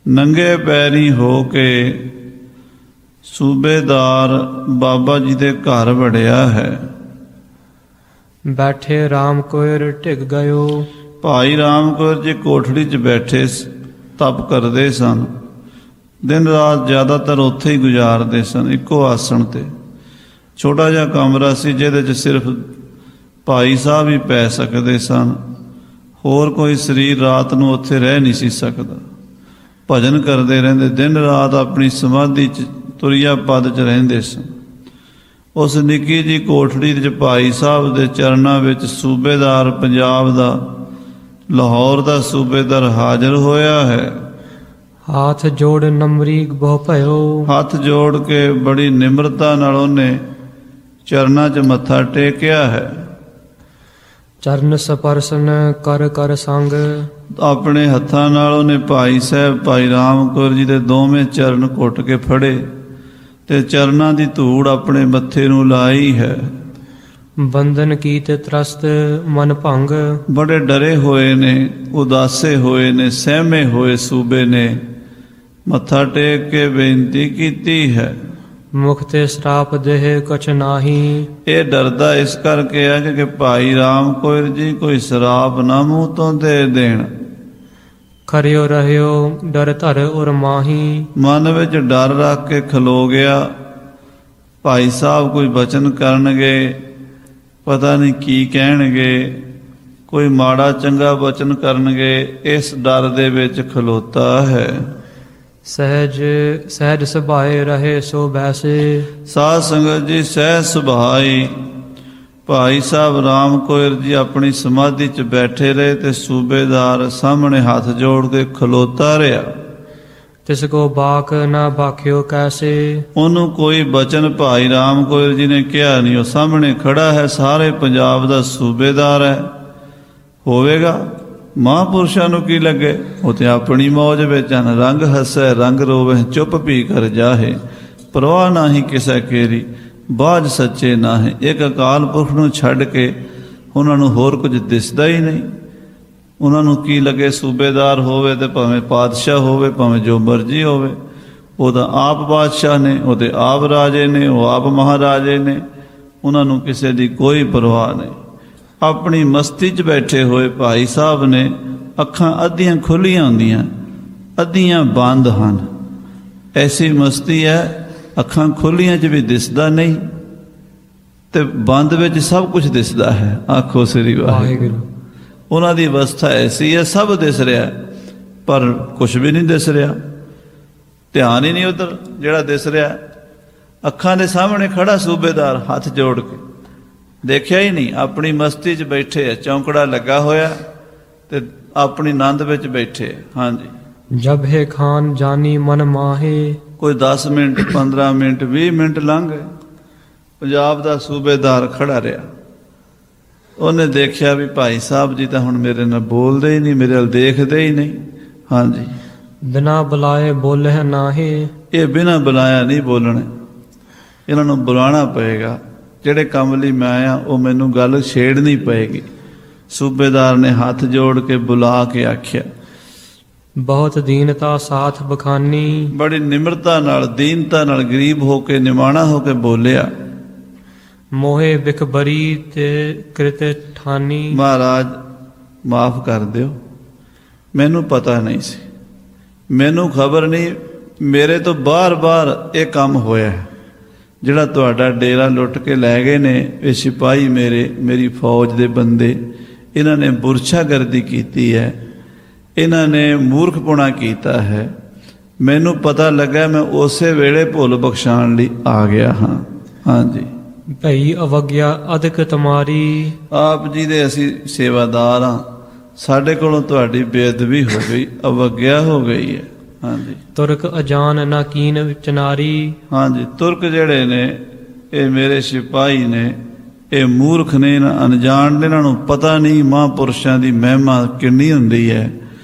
ਨੰਗੇ ਪੈਰੀ ਹੋ ਕੇ ਸੂਬੇਦਾਰ ਬਾਬਾ ਜੀ ਦੇ ਘਰ ਵੜਿਆ ਹੈ। ਬੈਠੇ ਰਾਮ ਕੌਰ ਢਿੱਗ ਗਇਓ। ਭਾਈ ਰਾਮ ਕੌਰ ਜੀ ਕੋਠੜੀ 'ਚ ਬੈਠੇ, ਤਪ ਕਰਦੇ ਸਨ। ਦਿਨ ਰਾਤ ਜ਼ਿਆਦਾਤਰ ਉੱਥੇ ਹੀ ਗੁਜ਼ਾਰਦੇ ਸਨ, ਇੱਕੋ ਆਸਣ ਤੇ। ਛੋਟਾ ਜਿਹਾ ਕਮਰਾ ਸੀ ਜਿਹਦੇ 'ਚ ਸਿਰਫ ਭਾਈ ਸਾਹਿਬ ਹੀ ਪੈ ਸਕਦੇ ਸਨ, ਹੋਰ ਕੋਈ ਸਰੀਰ ਰਾਤ ਨੂੰ ਉੱਥੇ ਰਹਿ ਨਹੀਂ ਸੀ ਸਕਦਾ। ਭਜਨ ਕਰਦੇ ਰਹਿੰਦੇ, ਦਿਨ ਰਾਤ ਆਪਣੀ ਸਮਾਧੀ 'ਚ ਤੁਰਿਆ ਪਦ 'ਚ ਰਹਿੰਦੇ ਸਨ। ਉਸ ਨਿੱਕੀ ਜੀ ਕੋਠੜੀ 'ਚ ਭਾਈ ਸਾਹਿਬ ਦੇ ਚਰਨਾਂ ਵਿੱਚ ਸੂਬੇਦਾਰ ਪੰਜਾਬ ਦਾ, ਲਾਹੌਰ ਦਾ ਸੂਬੇਦਾਰ ਹਾਜ਼ਰ ਹੋਇਆ ਹੈ। ਹਾਥ ਜੋੜ ਨਮਰੀ ਬਹੁ ਭਇਓ। ਹੱਥ ਜੋੜ ਕੇ ਬੜੀ ਨਿਮਰਤਾ ਨਾਲ ਉਹਨੇ ਚਰਨਾਂ 'ਚ ਮੱਥਾ ਟੇਕਿਆ ਹੈ। ਚਰਨ ਸਪਰਸ਼ਨ ਕਰ ਕਰ ਸੰਗ। ਆਪਣੇ ਹੱਥਾਂ ਨਾਲ ਉਹਨੇ ਭਾਈ ਸਾਹਿਬ, ਭਾਈ ਰਾਮ ਕੌਰ ਜੀ ਦੇ ਦੋਵੇਂ ਚਰਨ ਘੁੱਟ ਕੇ ਫੜੇ ਤੇ ਚਰਨਾਂ ਦੀ ਧੂੜ ਆਪਣੇ ਮੱਥੇ ਨੂੰ ਲਾਈ ਹੈ। ਬੰਧਨ ਕੀਤੇ ਤਰਸਤ ਮਨ ਭੰਗ। ਬੜੇ ਡਰੇ ਹੋਏ ਨੇ, ਉਦਾਸੇ ਹੋਏ ਨੇ, ਸਹਿਮੇ ਹੋਏ ਸੂਬੇ ਨੇ ਮੱਥਾ ਟੇਕ ਕੇ ਬੇਨਤੀ ਕੀਤੀ ਹੈ। ਮੁਖ ਤੇ ਸਰਾਪ ਦੇਹ ਕਛ ਨਾਹੀ। ਇਹ ਡਰਦਾ ਇਸ ਕਰਕੇ ਹੈ ਕਿ ਭਾਈ ਰਾਮ ਕੌਰ ਜੀ ਕੋਈ ਸ਼ਰਾਬ ਨਾ ਮੂੰਹ ਤੋਂ ਦੇ ਦੇਣ। ਖਰਿਓ ਰਹਿਓ ਡਰ ਧਰ ਉਰ ਮਾਹੀ। ਮਨ ਵਿੱਚ ਡਰ ਰੱਖ ਕੇ ਖਲੋ ਗਿਆ। ਭਾਈ ਸਾਹਿਬ ਕੋਈ ਬਚਨ ਕਰਨਗੇ, ਪਤਾ ਨਹੀਂ ਕੀ ਕਹਿਣਗੇ, ਕੋਈ ਮਾੜਾ ਚੰਗਾ ਬਚਨ ਕਰਨਗੇ, ਇਸ ਡਰ ਦੇ ਵਿੱਚ ਖਲੋਤਾ ਹੈ। ਸਹਿਜ ਸਹਿਜ ਸੁਭਾਏ ਰਹੇ ਸੋ ਬੈਸੇ। ਸਾਧ ਸੰਗਤ ਜੀ, ਸਹਿਜ ਸੁਭਾਈ ਭਾਈ ਸਾਹਿਬ ਰਾਮ ਕੌਰ ਜੀ ਆਪਣੀ ਸਮਾਧੀ 'ਚ ਬੈਠੇ ਰਹੇ ਤੇ ਸੂਬੇਦਾਰ ਸਾਹਮਣੇ ਹੱਥ ਜੋੜ ਕੇ ਖਲੋਤਾ ਰਿਹਾ। ਤਿਸ ਕੋ ਬਾਕ ਨਾ ਬਾਖਿਓ ਕੈਸੇ। ਉਹਨੂੰ ਕੋਈ ਬਚਨ ਭਾਈ ਰਾਮ ਕੌਰ ਜੀ ਨੇ ਕਿਹਾ ਨਹੀਂ, ਉਹ ਸਾਹਮਣੇ ਖੜਾ ਹੈ, ਸਾਰੇ ਪੰਜਾਬ ਦਾ ਸੂਬੇਦਾਰ ਹੈ। ਹੋਵੇਗਾ ਮਹਾਂਪੁਰਸ਼ਾਂ ਨੂੰ ਕੀ ਲੱਗੇ, ਉਹ ਤੇ ਆਪਣੀ ਮੌਜ ਵਿੱਚ ਹਨ। ਰੰਗ ਹੱਸੈ ਰੰਗ ਰੋਵੇ, ਚੁੱਪ ਪੀ ਕਰ ਜਾਹੇ, ਪਰਵਾਹ ਨਾਹੀ ਕਿਸੈ ਕੇਰੀ, ਬਾਝ ਸੱਚੇ ਨਾਹੇ। ਇੱਕ ਅਕਾਲ ਪੁਰਖ ਨੂੰ ਛੱਡ ਕੇ ਉਹਨਾਂ ਨੂੰ ਹੋਰ ਕੁਝ ਦਿਸਦਾ ਹੀ ਨਹੀਂ। ਉਹਨਾਂ ਨੂੰ ਕੀ ਲੱਗੇ, ਸੂਬੇਦਾਰ ਹੋਵੇ ਤੇ ਭਾਵੇਂ ਪਾਤਸ਼ਾਹ ਹੋਵੇ, ਭਾਵੇਂ ਜੋ ਮਰਜ਼ੀ ਹੋਵੇ, ਉਹਦਾ ਆਪ ਬਾਦਸ਼ਾਹ ਨੇ, ਉਹਦੇ ਆਪ ਰਾਜੇ ਨੇ, ਉਹ ਆਪ ਮਹਾਰਾਜੇ ਨੇ। ਉਹਨਾਂ ਨੂੰ ਕਿਸੇ ਦੀ ਕੋਈ ਪਰਵਾਹ ਨਹੀਂ। ਆਪਣੀ ਮਸਤੀ 'ਚ ਬੈਠੇ ਹੋਏ ਭਾਈ ਸਾਹਿਬ ਨੇ ਅੱਖਾਂ ਅੱਧੀਆਂ ਖੁੱਲੀਆਂ ਹੁੰਦੀਆਂ, ਅੱਧੀਆਂ ਬੰਦ ਹਨ। ਐਸੀ ਮਸਤੀ ਹੈ, ਅੱਖਾਂ ਖੁੱਲੀਆਂ 'ਚ ਵੀ ਦਿਸਦਾ ਨਹੀਂ ਤੇ ਬੰਦ ਵਿੱਚ ਸਭ ਕੁਝ ਦਿਸਦਾ ਹੈ। ਆਖੋ ਸ੍ਰੀ ਵਾਹਿਗੁਰੂ। ਉਹਨਾਂ ਦੀ ਅਵਸਥਾ ਐਸੀ ਹੈ, ਸਭ ਦਿਸ ਰਿਹਾ ਪਰ ਕੁਝ ਵੀ ਨਹੀਂ ਦਿਸ ਰਿਹਾ। ਧਿਆਨ ਹੀ ਨਹੀਂ ਉਧਰ ਜਿਹੜਾ ਦਿਸ ਰਿਹਾ। ਅੱਖਾਂ ਦੇ ਸਾਹਮਣੇ ਖੜਾ ਸੂਬੇਦਾਰ ਹੱਥ ਜੋੜ ਕੇ, ਦੇਖਿਆ ਹੀ ਨਹੀਂ। ਆਪਣੀ ਮਸਤੀ 'ਚ ਬੈਠੇ ਆ, ਚੌਂਕੜਾ ਲੱਗਾ ਹੋਇਆ ਤੇ ਆਪਣੀ ਆਨੰਦ ਵਿੱਚ ਬੈਠੇ। ਹਾਂਜੀ। ਜਬ ਹੈ ਖਾਨ ਜਾਨੀ ਮਨ ਮਾਹੇ। ਕੋਈ 10 ਮਿੰਟ 15 ਮਿੰਟ 20 ਮਿੰਟ ਲੰਘ ਗਏ, ਪੰਜਾਬ ਦਾ ਸੂਬੇਦਾਰ ਖੜਾ ਰਿਹਾ। ਉਹਨੇ ਦੇਖਿਆ ਵੀ ਭਾਈ ਸਾਹਿਬ ਜੀ ਤਾਂ ਹੁਣ ਮੇਰੇ ਨਾਲ ਬੋਲਦੇ ਹੀ ਨਹੀਂ, ਮੇਰੇ ਵੱਲ ਦੇਖਦੇ ਹੀ ਨਹੀਂ। ਹਾਂਜੀ। ਬਿਨਾ ਬੁਲਾਏ ਬੋਲੇ ਨਾਹੀ। ਇਹ ਬਿਨਾ ਬੁਲਾਇਆ ਨਹੀਂ ਬੋਲਣੇ, ਇਹਨਾਂ ਨੂੰ ਬੁਲਾਉਣਾ ਪਏਗਾ। ਜਿਹੜੇ ਕੰਮ ਲਈ ਮੈਂ ਆਇਆ ਉਹ ਮੈਨੂੰ ਗੱਲ ਛੇੜਨੀ ਪਏਗੀ। ਸੂਬੇਦਾਰ ਨੇ ਹੱਥ ਜੋੜ ਕੇ ਬੁਲਾ ਕੇ ਆਖਿਆ। ਬਹੁਤ ਦੀਨਤਾ ਸਾਥ ਬਖਾਨੀ। ਬੜੀ ਨਿਮਰਤਾ ਨਾਲ, ਦੀਨਤਾ ਨਾਲ, ਗਰੀਬ ਹੋ ਕੇ, ਨਿਮਾਣਾ ਹੋ ਕੇ ਬੋਲਿਆ। ਮੋਹੇ ਬਿਖ ਬਰੀ ਤੇ ਕ੍ਰਿਤੇ ਠਾਨੀ। ਮਹਾਰਾਜ ਮਾਫ ਕਰ ਦਿਓ, ਮੈਨੂੰ ਪਤਾ ਨਹੀਂ ਸੀ, ਮੈਨੂੰ ਖਬਰ ਨਹੀਂ। ਮੇਰੇ ਤੋਂ ਬਾਰ-ਬਾਰ ਇਹ ਕੰਮ ਹੋਇਆ ਹੈ। ਜਿਹੜਾ ਤੁਹਾਡਾ ਡੇਰਾ ਲੁੱਟ ਕੇ ਲੈ ਗਏ ਨੇ ਇਹ ਸਿਪਾਹੀ ਮੇਰੀ ਫੌਜ ਦੇ ਬੰਦੇ, ਇਹਨਾਂ ਨੇ ਬੁਰਛਾਗਰਦੀ ਕੀਤੀ ਹੈ, ਇਹਨਾਂ ਨੇ ਮੂਰਖਪੁਣਾ ਕੀਤਾ ਹੈ। ਮੈਨੂੰ ਪਤਾ ਲੱਗਾ, ਮੈਂ ਉਸੇ ਵੇਲੇ ਭੁੱਲ ਬਖਸ਼ਾਉਣ ਲਈ ਆ ਗਿਆ ਹਾਂ। ਹਾਂਜੀ। ਭਈ ਅਵਗਿਆ ਅਧਿਕ ਤੁਮਾਰੀ। ਆਪ ਜੀ ਦੇ ਅਸੀਂ ਸੇਵਾਦਾਰ ਹਾਂ, ਸਾਡੇ ਕੋਲੋਂ ਤੁਹਾਡੀ ਬੇਅਦਬੀ ਹੋ ਗਈ, ਅਵਗਿਆ ਹੋ ਗਈ ਹੈ। ਹਾਂਜੀ। ਤੁਰਕ ਅਜਾਨ ਨਾ ਕੀਨ ਵਿੱਚ ਨਾਰੀ। ਹਾਂਜੀ। ਤੁਰਕ ਜਿਹੜੇ ਨੇ ਇਹ ਮੇਰੇ ਸਿਪਾਹੀ ਨੇ, ਇਹ ਮੂਰਖ ਨੇ, ਅਣਜਾਣ ਨੇ, ਇਹਨਾਂ ਨੂੰ ਪਤਾ ਨਹੀਂ ਮਹਾਂਪੁਰਸ਼ਾਂ ਦੀ ਮਹਿਮਾ ਕਿੰਨੀ ਹੁੰਦੀ ਹੈ।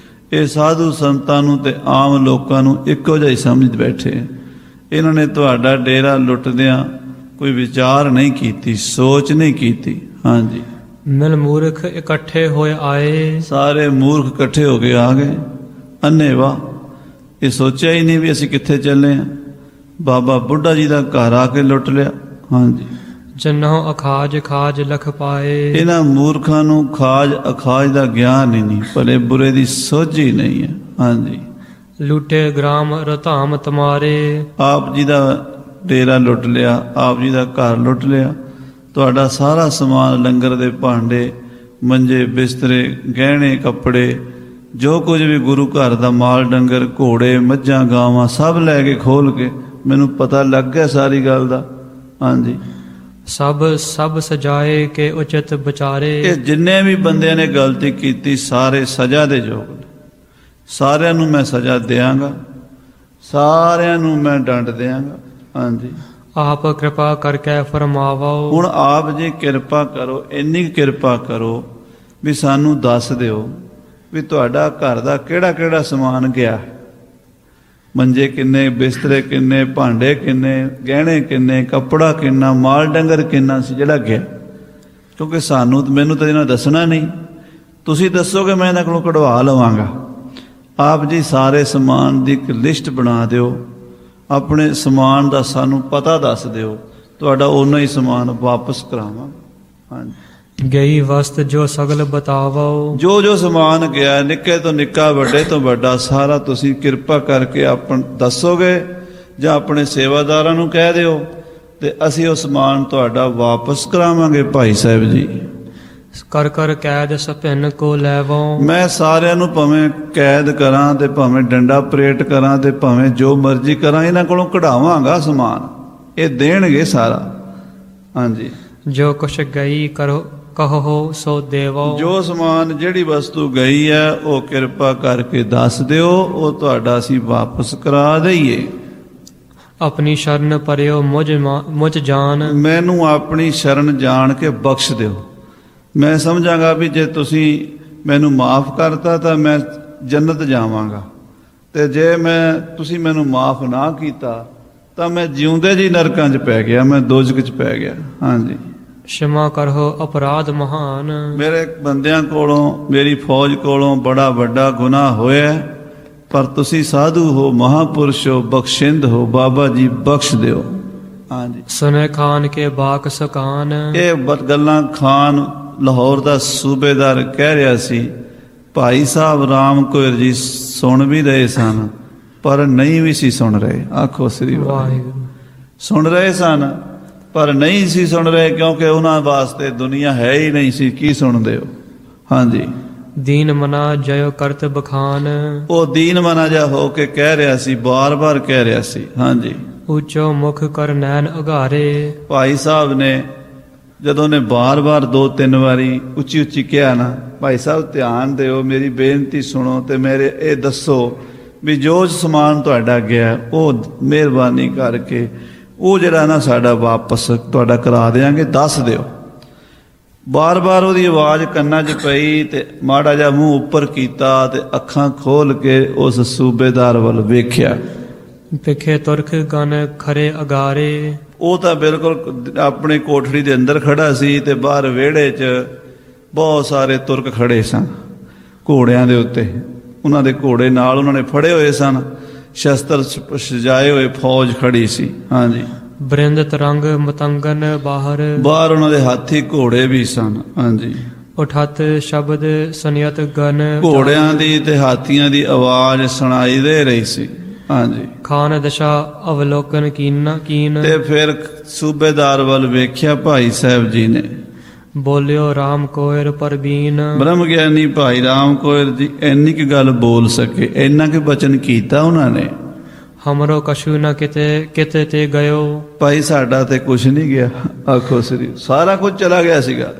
ਇਹ ਸਾਧੂ ਸੰਤਾਂ ਨੂੰ ਤੇ ਆਮ ਲੋਕਾਂ ਨੂੰ ਇੱਕੋ ਜਿਹਾ ਹੀ ਸਮਝ ਬੈਠੇ। ਇਹਨਾਂ ਨੇ ਤੁਹਾਡਾ ਡੇਰਾ ਲੁੱਟਦਿਆਂ ਕੋਈ ਵਿਚਾਰ ਨਹੀਂ ਕੀਤੀ, ਸੋਚ ਨਹੀਂ ਕੀਤੀ। ਹਾਂਜੀ। ਮਿਲ ਮੂਰਖ ਇਕੱਠੇ ਹੋਏ ਆਏ। ਸਾਰੇ ਮੂਰਖ ਇਕੱਠੇ ਹੋ ਕੇ ਆ ਗਏ, ਅੰਨ੍ਹੇਵਾਹ। ਇਹ ਸੋਚਿਆ ਹੀ ਨਹੀਂ ਵੀ ਅਸੀਂ ਕਿੱਥੇ ਚੱਲੇ ਹਾਂ। ਬਾਬਾ ਬੁੱਢਾ ਜੀ ਦਾ ਘਰ ਆ ਕੇ ਲੁੱਟ ਲਿਆ। ਹਾਂਜੀ। ਜਨੋ ਅਖਾਜ ਖਾਜ ਲਖ ਪਾਏ। ਇਹਨਾਂ ਮੂਰਖਾਂ ਨੂੰ ਖਾਜ ਅਖਾਜ ਦਾ ਗਿਆਨ ਹੀ ਨਹੀਂ, ਭਲੇ ਬੁਰੇ ਦੀ ਸੋਝ ਹੀ ਨਹੀਂ ਹੈ। ਹਾਂਜੀ। ਲੂਟੇ ਗ੍ਰਾਮ ਰਧਾਮ ਤੁਮਾਰੇ। ਆਪ ਜੀ ਦਾ ਡੇਰਾ ਲੁੱਟ ਲਿਆ, ਆਪ ਜੀ ਦਾ ਘਰ ਲੁੱਟ ਲਿਆ, ਤੁਹਾਡਾ ਸਾਰਾ ਸਮਾਨ, ਲੰਗਰ ਦੇ ਭਾਂਡੇ, ਮੰਜੇ ਬਿਸਤਰੇ, ਗਹਿਣੇ ਕੱਪੜੇ, ਜੋ ਕੁਝ ਵੀ ਗੁਰੂ ਘਰ ਦਾ ਮਾਲ ਡੰਗਰ, ਘੋੜੇ, ਮੱਝਾਂ, ਗਾਵਾਂ ਸਭ ਲੈ ਕੇ ਖੋਲ ਕੇ। ਮੈਨੂੰ ਪਤਾ ਲੱਗ ਗਿਆ ਸਾਰੀ ਗੱਲ ਦਾ। ਹਾਂਜੀ, ਸਭ ਸਜਾਏ ਕੇ ਉਚਿਤ ਵਿਚਾਰੇ। ਇਹ ਜਿੰਨੇ ਵੀ ਬੰਦਿਆਂ ਨੇ ਗਲਤੀ ਕੀਤੀ ਸਾਰੇ ਸਜ਼ਾ ਦੇ ਯੋਗ ਨੇ। ਸਾਰਿਆਂ ਨੂੰ ਮੈਂ ਸਜ਼ਾ ਦਿਆਂਗਾ, ਸਾਰਿਆਂ ਨੂੰ ਮੈਂ ਦੰਡ ਦਿਆਂਗਾ। ਹਾਂਜੀ, ਆਪ ਕਿਰਪਾ ਕਰਕੇ ਫਰਮਾਵੋ। ਹੁਣ ਆਪ ਜੀ ਕਿਰਪਾ ਕਰੋ, ਇੰਨੀ ਕੁ ਕਿਰਪਾ ਕਰੋ ਵੀ ਸਾਨੂੰ ਦੱਸ ਦਿਓ ਵੀ ਤੁਹਾਡਾ ਘਰ ਦਾ ਕਿਹੜਾ ਕਿਹੜਾ ਸਮਾਨ ਗਿਆ। ਮੰਜੇ ਕਿੰਨੇ, ਬਿਸਤਰੇ ਕਿੰਨੇ, ਭਾਂਡੇ ਕਿੰਨੇ, ਗਹਿਣੇ ਕਿੰਨੇ, ਕੱਪੜਾ ਕਿੰਨਾ, ਮਾਲ ਡੰਗਰ ਕਿੰਨਾ ਸੀ ਜਿਹੜਾ ਗਿਆ। ਕਿਉਂਕਿ ਮੈਨੂੰ ਤਾਂ ਇਹਨਾਂ ਦੱਸਣਾ ਨਹੀਂ, ਤੁਸੀਂ ਦੱਸੋਗੇ ਮੈਂ ਇਹਨਾਂ ਕੋਲੋਂ ਕਢਵਾ ਲਵਾਂਗਾ। ਆਪ ਜੀ ਸਾਰੇ ਸਮਾਨ ਦੀ ਇੱਕ ਲਿਸਟ ਬਣਾ ਦਿਓ, ਆਪਣੇ ਸਮਾਨ ਦਾ ਸਾਨੂੰ ਪਤਾ ਦੱਸ ਦਿਓ, ਤੁਹਾਡਾ ਓਨਾ ਹੀ ਸਮਾਨ ਵਾਪਸ ਕਰਾਵਾਂਗਾ। ਹਾਂਜੀ, ਗਈ ਵਸਤ ਜੋ ਸਗਲ ਬਤਾਵੋ। ਜੋ ਜੋ ਸਮਾਨ ਗਿਆ, ਨਿੱਕੇ ਤੋਂ ਨਿੱਕਾ, ਵੱਡੇ ਤੋਂ ਵੱਡਾ, ਸਾਰਾ ਤੁਸੀਂ ਕਿਰਪਾ ਕਰਕੇ ਦੱਸੋਗੇ ਜਾਂ ਆਪਣੇ ਸੇਵਾਦਾਰਾਂ ਨੂੰ ਕਹਿ ਦਿਓ ਤੇ ਅਸੀਂ ਉਹ ਸਮਾਨ ਤੁਹਾਡਾ ਵਾਪਸ ਕਰਾਵਾਂਗੇ। ਭਾਈ ਸਾਹਿਬ ਜੀ, ਕਰ ਕਰ ਕੈਦ ਸਭਿੰਨ ਕੋ ਲੈਵੋ। ਮੈਂ ਸਾਰਿਆਂ ਨੂੰ ਭਾਵੇਂ ਕੈਦ ਕਰਾਂ ਤੇ ਭਾਵੇਂ ਡੰਡਾ ਪਰੇਡ ਕਰਾਂ ਤੇ ਭਾਵੇਂ ਜੋ ਮਰਜ਼ੀ ਕਰਾਂ, ਇਹਨਾਂ ਕੋਲੋਂ ਕਢਾਵਾਂਗਾ ਸਮਾਨ, ਇਹ ਦੇਣਗੇ ਸਾਰਾ। ਹਾਂਜੀ, ਜੋ ਕੁਛ ਗਈ ਕਰੋ ਕਹੋ ਸੋ ਦੇਵੋ। ਜੋ ਸਮਾਨ, ਜਿਹੜੀ ਵਸਤੂ ਗਈ ਹੈ ਉਹ ਕਿਰਪਾ ਕਰਕੇ ਦੱਸ ਦਿਓ, ਉਹ ਤੁਹਾਡਾ ਅਸੀਂ ਵਾਪਸ ਕਰਾ ਦਈਏ। ਆਪਣੀ ਸ਼ਰਨ ਪਰਿਓ ਮੁਝ ਜਾਨ। ਮੈਨੂੰ ਆਪਣੀ ਸ਼ਰਨ ਜਾਣ ਕੇ ਬਖਸ਼ ਦਿਓ। ਮੈਂ ਸਮਝਾਂਗਾ ਵੀ ਜੇ ਤੁਸੀਂ ਮੈਨੂੰ ਮਾਫ ਕਰਤਾ ਤਾਂ ਮੈਂ ਜੰਨਤ ਜਾਵਾਂਗਾ, ਤੇ ਜੇ ਤੁਸੀਂ ਮੈਨੂੰ ਮਾਫ ਨਾ ਕੀਤਾ ਤਾਂ ਮੈਂ ਜਿਉਂਦੇ ਜੀ ਨਰਕਾਂ 'ਚ ਪੈ ਗਿਆ, ਮੈਂ ਦੋਜ਼ਖ 'ਚ ਪੈ ਗਿਆ। ਹਾਂਜੀ, क्षमा करहो अपराध महान। ਮੇਰੇ ਬੰਦਿਆਂ ਕੋਲੋਂ, ਮੇਰੀ ਫੌਜ ਕੋਲੋਂ ਬੜਾ ਵੱਡਾ ਗੁਨਾਹ ਹੋਇਆ, ਪਰ ਤੁਸੀਂ ਸਾਧੂ ਹੋ, ਮਹਾਪੁਰਸ਼ ਹੋ, ਬਖਸ਼ਿੰਦ ਹੋ, ਬਾਬਾ ਜੀ ਬਖਸ਼ ਦਿਓ। ਹਾਂਜੀ, ਸੁਨੇ ਖਾਨ ਕੇ ਬਾਕ ਸਕਾਨ। ਇਹ ਗੱਲਾਂ ਖਾਨ ਲਾਹੌਰ ਦਾ ਸੂਬੇਦਾਰ ਕਹਿ ਰਿਹਾ ਸੀ। ਭਾਈ ਸਾਹਿਬ ਰਾਮ ਕੋਇਰ ਜੀ ਸੁਣ ਵੀ ਰਹੇ ਸਨ ਪਰ ਨਹੀਂ ਵੀ ਸੀ ਸੁਣ ਰਹੇ। ਆਖੋ ਸ੍ਰੀ ਵਾਹਿਗੁਰੂ। ਸੁਣ ਰਹੇ ਸਨ ਪਰ ਨਹੀਂ ਸੀ ਸੁਣ ਰਹੇ, ਕਿਉਂਕਿ ਉਹਨਾਂ ਵਾਸਤੇ ਦੁਨੀਆ ਹੈ ਹੀ ਨਹੀਂ ਸੀ। ਕੀ ਸੁਣਦੇ ਹੋ? ਹਾਂਜੀ, ਦੀਨ ਮਨਾ ਜਯੋ ਕਰਤ ਬਖਾਨ। ਉਹ ਦੀਨ ਮਨਾ ਜਾ ਹੋ ਕੇ ਕਹਿ ਰਿਹਾ ਸੀ, ਬਾਰ-ਬਾਰ ਕਹਿ ਰਿਹਾ ਸੀ। ਹਾਂਜੀ, ਉੱਚੋ ਮੁਖ ਕਰ ਨੈਣ ਉਘਾਰੇ। ਭਾਈ ਸਾਹਿਬ ਨੇ ਜਦੋਂ ਨੇ ਬਾਰ-ਬਾਰ 2-3 ਵਾਰੀ ਉੱਚੀ ਕਿਹਾ ਨਾ, ਭਾਈ ਸਾਹਿਬ ਧਿਆਨ ਦਿਓ, ਮੇਰੀ ਬੇਨਤੀ ਸੁਣੋ ਤੇ ਮੇਰੇ ਇਹ ਦੱਸੋ ਵੀ ਜੋ ਸਮਾਨ ਤੁਹਾਡਾ ਗਿਆ ਉਹ ਮਿਹਰਬਾਨੀ ਕਰਕੇ ਉਹ ਜਿਹੜਾ ਨਾ ਸਾਡਾ ਵਾਪਸ ਤੁਹਾਡਾ ਕਰਾ ਦਿਆਂਗੇ, ਦੱਸ ਦਿਓ। ਬਾਰ-ਬਾਰ ਉਹਦੀ ਆਵਾਜ਼ ਕੰਨਾਂ 'ਚ ਪਈ ਤੇ ਮਾੜਾ ਜਿਹਾ ਮੂੰਹ ਉੱਪਰ ਕੀਤਾ ਤੇ ਅੱਖਾਂ ਖੋਲ ਕੇ ਉਸ ਸੂਬੇਦਾਰ ਵੱਲ ਵੇਖਿਆ। ਪਿੱਖੇ ਤੁਰਖ ਗਨ ਖਰੇ ਅਗਾਰੇ। ਉਹ ਤਾਂ ਬਿਲਕੁਲ ਆਪਣੀ ਕੋਠੜੀ ਦੇ ਅੰਦਰ ਖੜਾ ਸੀ ਤੇ ਬਾਹਰ ਵਿਹੜੇ 'ਚ ਬਹੁਤ ਸਾਰੇ ਤੁਰਕ ਖੜੇ ਸਨ ਘੋੜਿਆਂ ਦੇ ਉੱਤੇ। ਉਹਨਾਂ ਦੇ ਘੋੜੇ ਨਾਲ ਉਹਨਾਂ ਨੇ ਫੜੇ ਹੋਏ ਸਨ, ਸ਼ਸਤਰ ਸਜਾਏ ਹੋਏ ਫੌਜ ਖੜੀ ਸੀ। ਹਾਂਜੀ, ਬ੍ਰਿੰਦ ਤਰੰਗ ਮਤੰਗਨ ਬਾਹਰ। ਬਾਹਰ ਉਹਨਾਂ ਦੇ ਹਾਥੀ ਘੋੜੇ ਵੀ ਸਨ। ਹਾਂਜੀ, ਉਠਤ ਸ਼ਬਦ ਸੁਨਿਯਤ ਗਨ। ਘੋੜਿਆਂ ਦੀ ਤੇ ਹਾਥੀਆਂ ਦੀ ਆਵਾਜ਼ ਸੁਣਾਈ ਦੇ ਰਹੀ ਸੀ। ਹਾਂਜੀ, ਖਾਨ ਦਸ਼ਾ ਅਵਲੋਕਨ ਕੀਨ। ਤੇ ਫਿਰ ਸੂਬੇਦਾਰ ਵੱਲ ਵੇਖਿਆ ਭਾਈ ਸਾਹਿਬ ਜੀ ਨੇ। ਬੋਲਿਓ ਰਾਮ ਕੋਇਰ ਪਰਬੀਨ। ਬ੍ਰਹਮ ਗਿਆਨੀ ਭਾਈ ਰਾਮ ਕੋਇਰ ਜੀ ਇੰਨੀ ਕੁ ਗੱਲ ਬੋਲ ਸਕੇ, ਇੰਨਾ ਕੁ ਬਚਨ ਕੀਤਾ ਉਹਨਾਂ ਨੇ। ਹਮਰੋ ਕਛੂ ਨਾ ਕਿਤੇ ਤੇ ਗਇਓ। ਭਾਈ ਸਾਡਾ ਤੇ ਕੁਛ ਨਹੀਂ ਗਿਆ। ਆਖੋ ਸ੍ਰੀ, ਸਾਰਾ ਕੁਝ ਚਲਾ ਗਿਆ ਸੀਗਾ।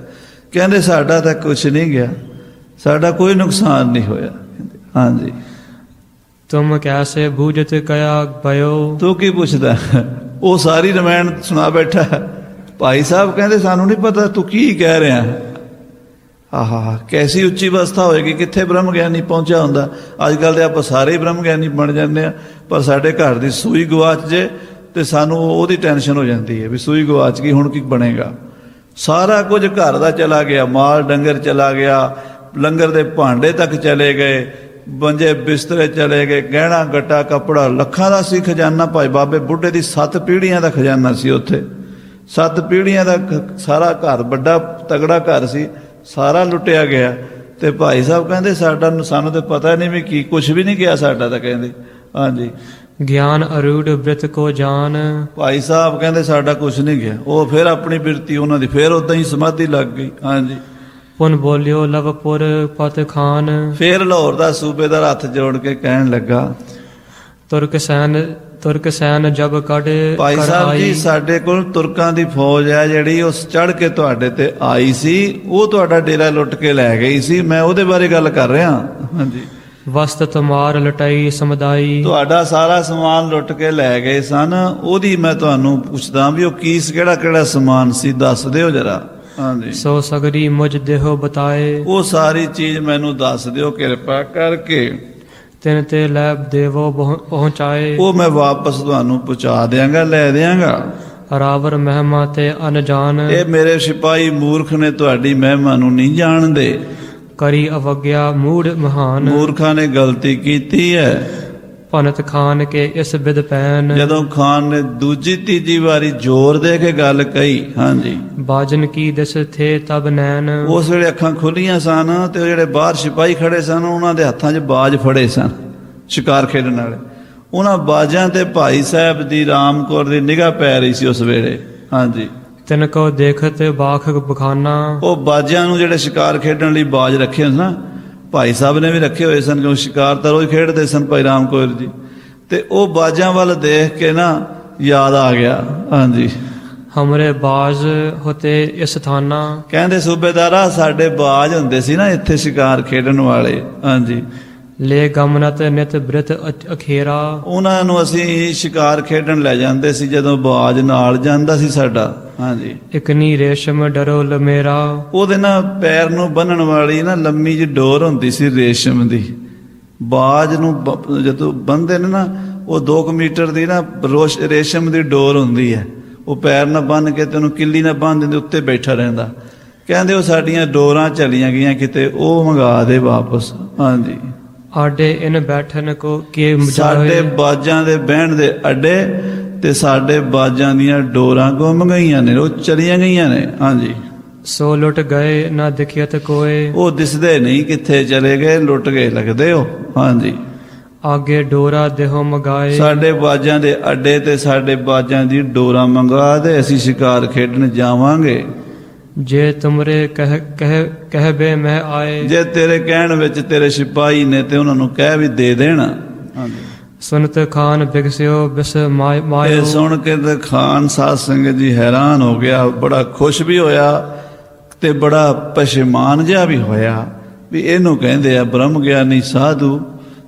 ਕਹਿੰਦੇ ਸਾਡਾ ਤਾਂ ਕੁਛ ਨਹੀਂ ਗਿਆ, ਸਾਡਾ ਕੋਈ ਨੁਕਸਾਨ ਨਹੀਂ ਹੋਇਆ। ਹਾਂਜੀ, ਤੁਮ ਕੈਸੇ ਬੂਝਤ ਕਇਆ ਭਇਓ। ਤੂੰ ਕੀ ਪੁੱਛਦਾ? ਉਹ ਸਾਰੀ ਰਮਾਇਣ ਸੁਣਾ ਬੈਠਾ। ਭਾਈ ਸਾਹਿਬ ਕਹਿੰਦੇ ਸਾਨੂੰ ਨਹੀਂ ਪਤਾ ਤੂੰ ਕੀ ਕਹਿ ਰਿਹਾ। ਆਹਾ, ਕੈਸੀ ਉੱਚੀ ਅਵਸਥਾ ਹੋਏਗੀ, ਕਿੱਥੇ ਬ੍ਰਹਮ ਗਿਆਨੀ ਪਹੁੰਚਿਆ ਹੁੰਦਾ। ਅੱਜ ਕੱਲ੍ਹ ਤੇ ਆਪਾਂ ਸਾਰੇ ਹੀ ਬ੍ਰਹਮ ਗਿਆਨੀ ਬਣ ਜਾਂਦੇ ਆ, ਪਰ ਸਾਡੇ ਘਰ ਦੀ ਸੂਈ ਗਵਾਚ ਜੇ ਤੇ ਸਾਨੂੰ ਉਹਦੀ ਟੈਨਸ਼ਨ ਹੋ ਜਾਂਦੀ ਹੈ ਵੀ ਸੂਈ ਗਵਾਚ ਗਈ, ਹੁਣ ਕੀ ਬਣੇਗਾ। ਸਾਰਾ ਕੁਝ ਘਰ ਦਾ ਚਲਾ ਗਿਆ, ਮਾਲ ਡੰਗਰ ਚਲਾ ਗਿਆ, ਲੰਗਰ ਦੇ ਭਾਂਡੇ ਤੱਕ ਚਲੇ ਗਏ, ਮੰਜੇ ਬਿਸਤਰੇ ਚਲੇ ਗਏ, ਗਹਿਣਾ ਗੱਟਾ ਕੱਪੜਾ ਲੱਖਾਂ ਦਾ ਸੀ ਖਜ਼ਾਨਾ। ਭਾਈ ਬਾਬੇ ਬੁੱਢੇ ਦੀ 7 ਪੀੜ੍ਹੀਆਂ ਦਾ ਖਜ਼ਾਨਾ ਸੀ ਉੱਥੇ। 7 ਪੀੜ੍ਹੀਆਂ ਦਾ ਸਾਰਾ ਘਰ, ਵੱਡਾ ਤਗੜਾ ਘਰ ਸੀ, ਸਾਰਾ ਲੁੱਟਿਆ ਗਿਆ। ਤੇ ਭਾਈ ਸਾਹਿਬ ਕਹਿੰਦੇ ਸਾਨੂੰ ਤਾਂ ਪਤਾ ਨਹੀਂ ਵੀ ਕੀ, ਕੁਛ ਵੀ ਨਹੀਂ ਗਿਆ ਸਾਡਾ ਤਾਂ। ਕਹਿੰਦੇ ਹਾਂਜੀ। ਗਿਆਨ ਅਰੂੜ ਬ੍ਰਿਤ ਕੋ ਜਾਨ। ਭਾਈ ਸਾਹਿਬ ਕਹਿੰਦੇ ਸਾਡਾ ਕੁਝ ਨਹੀਂ ਗਿਆ, ਉਹ ਫਿਰ ਆਪਣੀ ਬਿਰਤੀ ਉਹਨਾਂ ਦੀ ਫਿਰ ਉਦਾਂ ਹੀ ਸਮਾਧੀ ਲੱਗ ਗਈ। ਹਾਂਜੀ। ਪੁਨ ਬੋਲਿਓ ਲਵਪੁਰ ਪਤ ਖਾਨ। ਫਿਰ ਲਾਹੌਰ ਦਾ ਸੂਬੇਦਾਰ ਹੱਥ ਜੋੜ ਕੇ ਕਹਿਣ ਲੱਗਾ, ਤੁਰਕ ਸੈਨ ਜਬ ਕੱਢ ਭਾਈ ਸਾਹਿਬ ਜੀ ਸਾਡੇ ਕੋਲ ਤੁਰਕਾਂ ਦੀ ਫੌਜ ਹੈ ਜਿਹੜੀ ਉਸ ਚੜ ਕੇ ਤੁਹਾਡੇ ਤੇ ਆਈ ਸੀ, ਉਹ ਤੁਹਾਡਾ ਡੇਰਾ ਲੁੱਟ ਕੇ ਲੈ ਗਈ ਸੀ, ਮੈਂ ਉਹਦੇ ਬਾਰੇ ਗੱਲ ਕਰ ਰਿਹਾ। ਹਾਂਜੀ। ਵਸਤ ਤੁਮਾਰ ਲਟਾਈ ਸਮਦਾਈ। ਤੁਹਾਡਾ ਸਾਰਾ ਸਮਾਨ ਲੁੱਟ ਕੇ ਲੈ ਗਏ ਸਨ, ਉਹਦੀ ਮੈਂ ਤੁਹਾਨੂੰ ਪੁੱਛਦਾ ਵੀ ਉਹ ਕੀਸ ਕਿਹੜਾ ਕਿਹੜਾ ਸਮਾਨ ਸੀ, ਦੱਸ ਦਿਓ ਜਰਾ। ਹਾਂਜੀ। ਸੋ ਸਗਰੀ ਮੁਝ ਦੇਹੋ ਬਤਾਏ। ਉਹ ਸਾਰੀ ਚੀਜ਼ ਮੈਨੂੰ ਦੱਸ ਦਿਓ ਕਿਰਪਾ ਕਰਕੇ, ਤਿਨ ਤੇ ਲੈ ਦੇਵੋ ਪਹੁੰਚਾਏ। ਉਹ ਮੈਂ ਵਾਪਸ ਤੁਹਾਨੂੰ ਪਹੁੰਚਾ ਦਿਆਂਗਾ, ਲੈ ਦਿਆਂਗਾ। ਰਾਵਰ ਮਹਿਮਾ ਤੇ ਅਨਜਾਨ। ਇਹ ਮੇਰੇ ਸਿਪਾਹੀ ਮੂਰਖ ਨੇ, ਤੁਹਾਡੀ ਮਹਿਮਾ ਨੂੰ ਨਹੀਂ ਜਾਣਦੇ। ਕਰੀ ਅਵਗਿਆ ਮੂੜ ਮਹਾਨ। ਮੂਰਖਾਂ ਨੇ ਗਲਤੀ ਕੀਤੀ ਹੈ। ਭਨਤ ਖਾਨ ਕੇ ਇਸ ਬਿਦ ਪੈਨ। ਜਦੋਂ ਖਾਨ ਨੇ ਦੂਜੀ ਤੀਜੀ ਵਾਰੀ ਜ਼ੋਰ ਦੇ ਕੇ ਗੱਲ ਕਹੀ। ਹਾਂਜੀ। ਬਾਜਨ ਕੀ ਦਿਸ ਥੇ ਤਬ ਨੈਣ। ਉਸ ਵੇਲੇ ਅੱਖਾਂ ਖੁੱਲੀਆਂ ਸਨ ਤੇ ਉਹ ਜਿਹੜੇ ਬਾਹਰ ਸਿਪਾਹੀ ਖੜੇ ਸਨ ਉਹਨਾਂ ਦੇ ਹੱਥਾਂ 'ਚ ਬਾਜ ਫੜੇ ਸਨ, ਸ਼ਿਕਾਰ ਖੇਡਣ ਵਾਲੇ। ਉਹਨਾਂ ਬਾਜਾਂ ਤੇ ਭਾਈ ਸਾਹਿਬ ਦੀ ਰਾਮ ਕੌਰ ਦੀ ਨਿਗਾਹ ਪੈ ਰਹੀ ਸੀ ਉਸ ਵੇਲੇ। ਹਾਂਜੀ। ਤਿਨ ਕੋ ਦੇਖਤ ਬਾਖ ਬਖਾਨਾ। ਉਹ ਬਾਜਾਂ ਨੂੰ ਜਿਹੜੇ ਸ਼ਿਕਾਰ ਖੇਡਣ ਲਈ ਬਾਜ ਰੱਖੇ ਸਨ ਨਾ, ਭਾਈ ਸਾਹਿਬ ਨੇ ਵੀ ਰੱਖੇ ਹੋਏ ਸਨ, ਕਿਉਂ ਸ਼ਿਕਾਰ ਤਾਂ ਰੋਜ਼ ਖੇਡਦੇ ਸਨ ਭਾਈ ਰਾਮ ਕੌਰ ਜੀ। ਤੇ ਉਹ ਬਾਜਾਂ ਵੱਲ ਦੇਖ ਕੇ ਨਾ ਯਾਦ ਆ ਗਿਆ। ਹਾਂਜੀ। ਹਮਰੇ ਬਾਜ ਹੋਤੇ ਇਸ ਥਾਨਾ। ਕਹਿੰਦੇ ਸੂਬੇਦਾਰਾ ਸਾਡੇ ਬਾਜ ਹੁੰਦੇ ਸੀ ਨਾ ਇੱਥੇ ਸ਼ਿਕਾਰ ਖੇਡਣ ਵਾਲੇ। ਹਾਂਜੀ। ਲੈ ਗਮਨਤ ਨਿਤ ਬ੍ਰਿਤ ਅਖੇਰਾ। ਉਹਨਾਂ ਨੂੰ ਅਸੀਂ ਸ਼ਿਕਾਰ ਖੇਡਣ ਲੈ ਜਾਂਦੇ ਸੀ ਜਦੋਂ ਬਾਜ ਨਾਲ ਜਾਂਦਾ ਸੀ ਸਾਡਾ। ਹਾਂਜੀ। ਇਕਨੀ ਰੇਸ਼ਮ ਡਰੋ ਲਮੇਰਾ। ਉਹਦੇ ਨਾ ਪੈਰ ਨੂੰ ਬੰਨਣ ਵਾਲੀ ਨਾ ਲੰਮੀ ਜਿਹੀ ਡੋਰ ਹੁੰਦੀ ਸੀ ਰੇਸ਼ਮ ਦੀ। ਬਾਜ ਨੂੰ ਜਦੋਂ ਬੰਨਦੇ ਨੇ ਨਾ, ਉਹ 2 ਮੀਟਰ ਦੀ ਨਾ ਰੇਸ਼ਮ ਦੀ ਡੋਰ ਹੁੰਦੀ ਹੈ। ਉਹ ਪੈਰ ਨਾਲ ਬੰਨ ਕੇ ਤੈਨੂੰ ਕਿੱਲੀ ਨਾਲ ਬੰਨ ਦਿੰਦੇ, ਉੱਤੇ ਬੈਠਾ ਰਹਿੰਦਾ। ਕਹਿੰਦੇ ਉਹ ਸਾਡੀਆਂ ਡੋਰਾਂ ਚਲੀਆਂ ਗਈਆਂ ਕਿਤੇ, ਉਹ ਮੰਗਾ ਦੇ ਵਾਪਸ। ਹਾਂਜੀ। ਆਡੇ ਇਨ ਬੈਠਣ ਕੋ ਕੇ ਸਾਡੇ ਬਾਜਾਂ ਦੇ ਬਹਿਣ ਦੇ ਅੱਡੇ ਤੇ ਸਾਡੇ ਬਾਜਾਂ ਦੀਆਂ ਡੋਰਾਂ ਗੁੰਮ ਗਈਆਂ ਨੇ, ਉਹ ਚਲੀਆਂ ਗਈਆਂ ਨੇ। ਹਾਂਜੀ। ਸੋ ਲੁੱਟ ਗਏ ਨਾ ਦਿਖਿਅਤ ਕੋਏ। ਉਹ ਦਿਸਦੇ ਨਹੀਂ ਕਿੱਥੇ ਚਲੇ ਗਏ, ਲੁੱਟ ਗਏ ਲੱਗਦੇ ਹੋ। ਹਾਂਜੀ। ਆਗੇ ਡੋਰਾ ਦੇਹੋ ਮਗਾਏ। ਸਾਡੇ ਬਾਜਾਂ ਦੇ ਅੱਡੇ ਤੇ ਸਾਡੇ ਬਾਜਾਂ ਦੀ ਡੋਰਾਂ ਮੰਗਵਾ ਦੇ, ਅਸੀਂ ਸ਼ਿਕਾਰ ਖੇਡਣ ਜਾਵਾਂਗੇ। ਜੇ ਤੁਮਰੇ ਕਹਿਬੇ ਮੈਂ ਆਏ। ਜੇ ਤੇਰੇ ਕਹਿਣ ਵਿੱਚ ਤੇਰੇ ਸਿਪਾਹੀ ਨੇ ਤੇ ਉਹਨਾਂ ਨੂੰ ਕਹਿ ਵੀ ਦੇ ਦੇਣਾ। ਹਾਂਜੀ। ਸੁਨਤ ਖਾਨ ਬਿਗਸਿਓ ਬਿਸ ਮਾਇਓ। ਇਹ ਸੁਣ ਕੇ ਤੇ ਖਾਨ ਸਾਧ ਸੰਗਤ ਜੀ ਹੈਰਾਨ ਹੋ ਗਿਆ, ਬੜਾ ਖੁਸ਼ ਵੀ ਹੋਇਆ ਤੇ ਬੜਾ ਪਛਮਾਨ ਜਿਹਾ ਵੀ ਹੋਇਆ ਵੀ ਇਹਨੂੰ ਕਹਿੰਦੇ ਆ ਬ੍ਰਹਮ ਗਿਆਨੀ ਸਾਧੂ,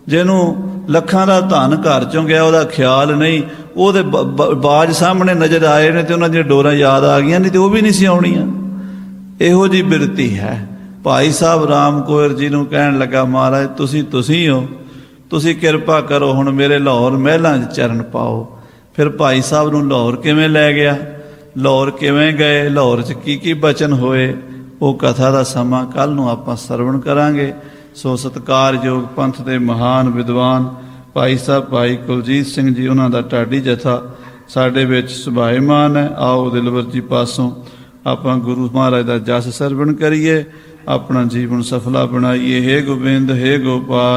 ਜਿਹਨੂੰ ਲੱਖਾਂ ਦਾ ਧਨ ਘਰ ਚੋਂ ਗਿਆ, ਉਹਦਾ ਖਿਆਲ ਨਹੀਂ। ਉਹਦੇ ਬਾਜ ਸਾਹਮਣੇ ਨਜ਼ਰ ਆਏ ਨੇ ਤੇ ਉਹਨਾਂ ਦੀਆਂ ਡੋਰਾਂ ਯਾਦ ਆ ਗਈਆਂ, ਨਹੀਂ ਤੇ ਉਹ ਵੀ ਨਹੀਂ ਸੀ ਆਉਣੀਆਂ। ਇਹੋ ਜੀ ਬਿਰਤੀ ਹੈ। ਭਾਈ ਸਾਹਿਬ ਰਾਮ ਕੌਰ ਜੀ ਨੂੰ ਕਹਿਣ ਲੱਗਾ, ਮਹਾਰਾਜ ਤੁਸੀਂ ਹੋ, ਤੁਸੀਂ ਕਿਰਪਾ ਕਰੋ ਹੁਣ ਮੇਰੇ ਲਾਹੌਰ ਮਹਿਲਾਂ 'ਚ ਚਰਨ ਪਾਓ। ਫਿਰ ਭਾਈ ਸਾਹਿਬ ਨੂੰ ਲਾਹੌਰ ਕਿਵੇਂ ਲੈ ਗਿਆ, ਲਾਹੌਰ ਕਿਵੇਂ ਗਏ, ਲਾਹੌਰ 'ਚ ਕੀ ਬਚਨ ਹੋਏ, ਉਹ ਕਥਾ ਦਾ ਸਮਾਂ ਕੱਲ ਨੂੰ ਆਪਾਂ ਸਰਵਣ ਕਰਾਂਗੇ। ਸੋ ਸਤਿਕਾਰਯੋਗ ਪੰਥ ਦੇ ਮਹਾਨ ਵਿਦਵਾਨ ਭਾਈ ਸਾਹਿਬ ਭਾਈ ਕੁਲਜੀਤ ਸਿੰਘ ਜੀ, ਉਹਨਾਂ ਦਾ ਢਾਡੀ ਜਥਾ ਸਾਡੇ ਵਿੱਚ ਸੁਭਾਏਮਾਨ ਹੈ। ਆਓ ਦਿਲਵਰ ਜੀ ਪਾਸੋਂ ਆਪਾਂ ਗੁਰੂ ਮਹਾਰਾਜ ਦਾ ਜਸ ਸਰਵਣ ਕਰੀਏ, ਆਪਣਾ ਜੀਵਨ ਸਫਲਾ ਬਣਾਈਏ। ਹੇ ਗੋਬਿੰਦ, ਹੇ ਗੋਪਾਲ।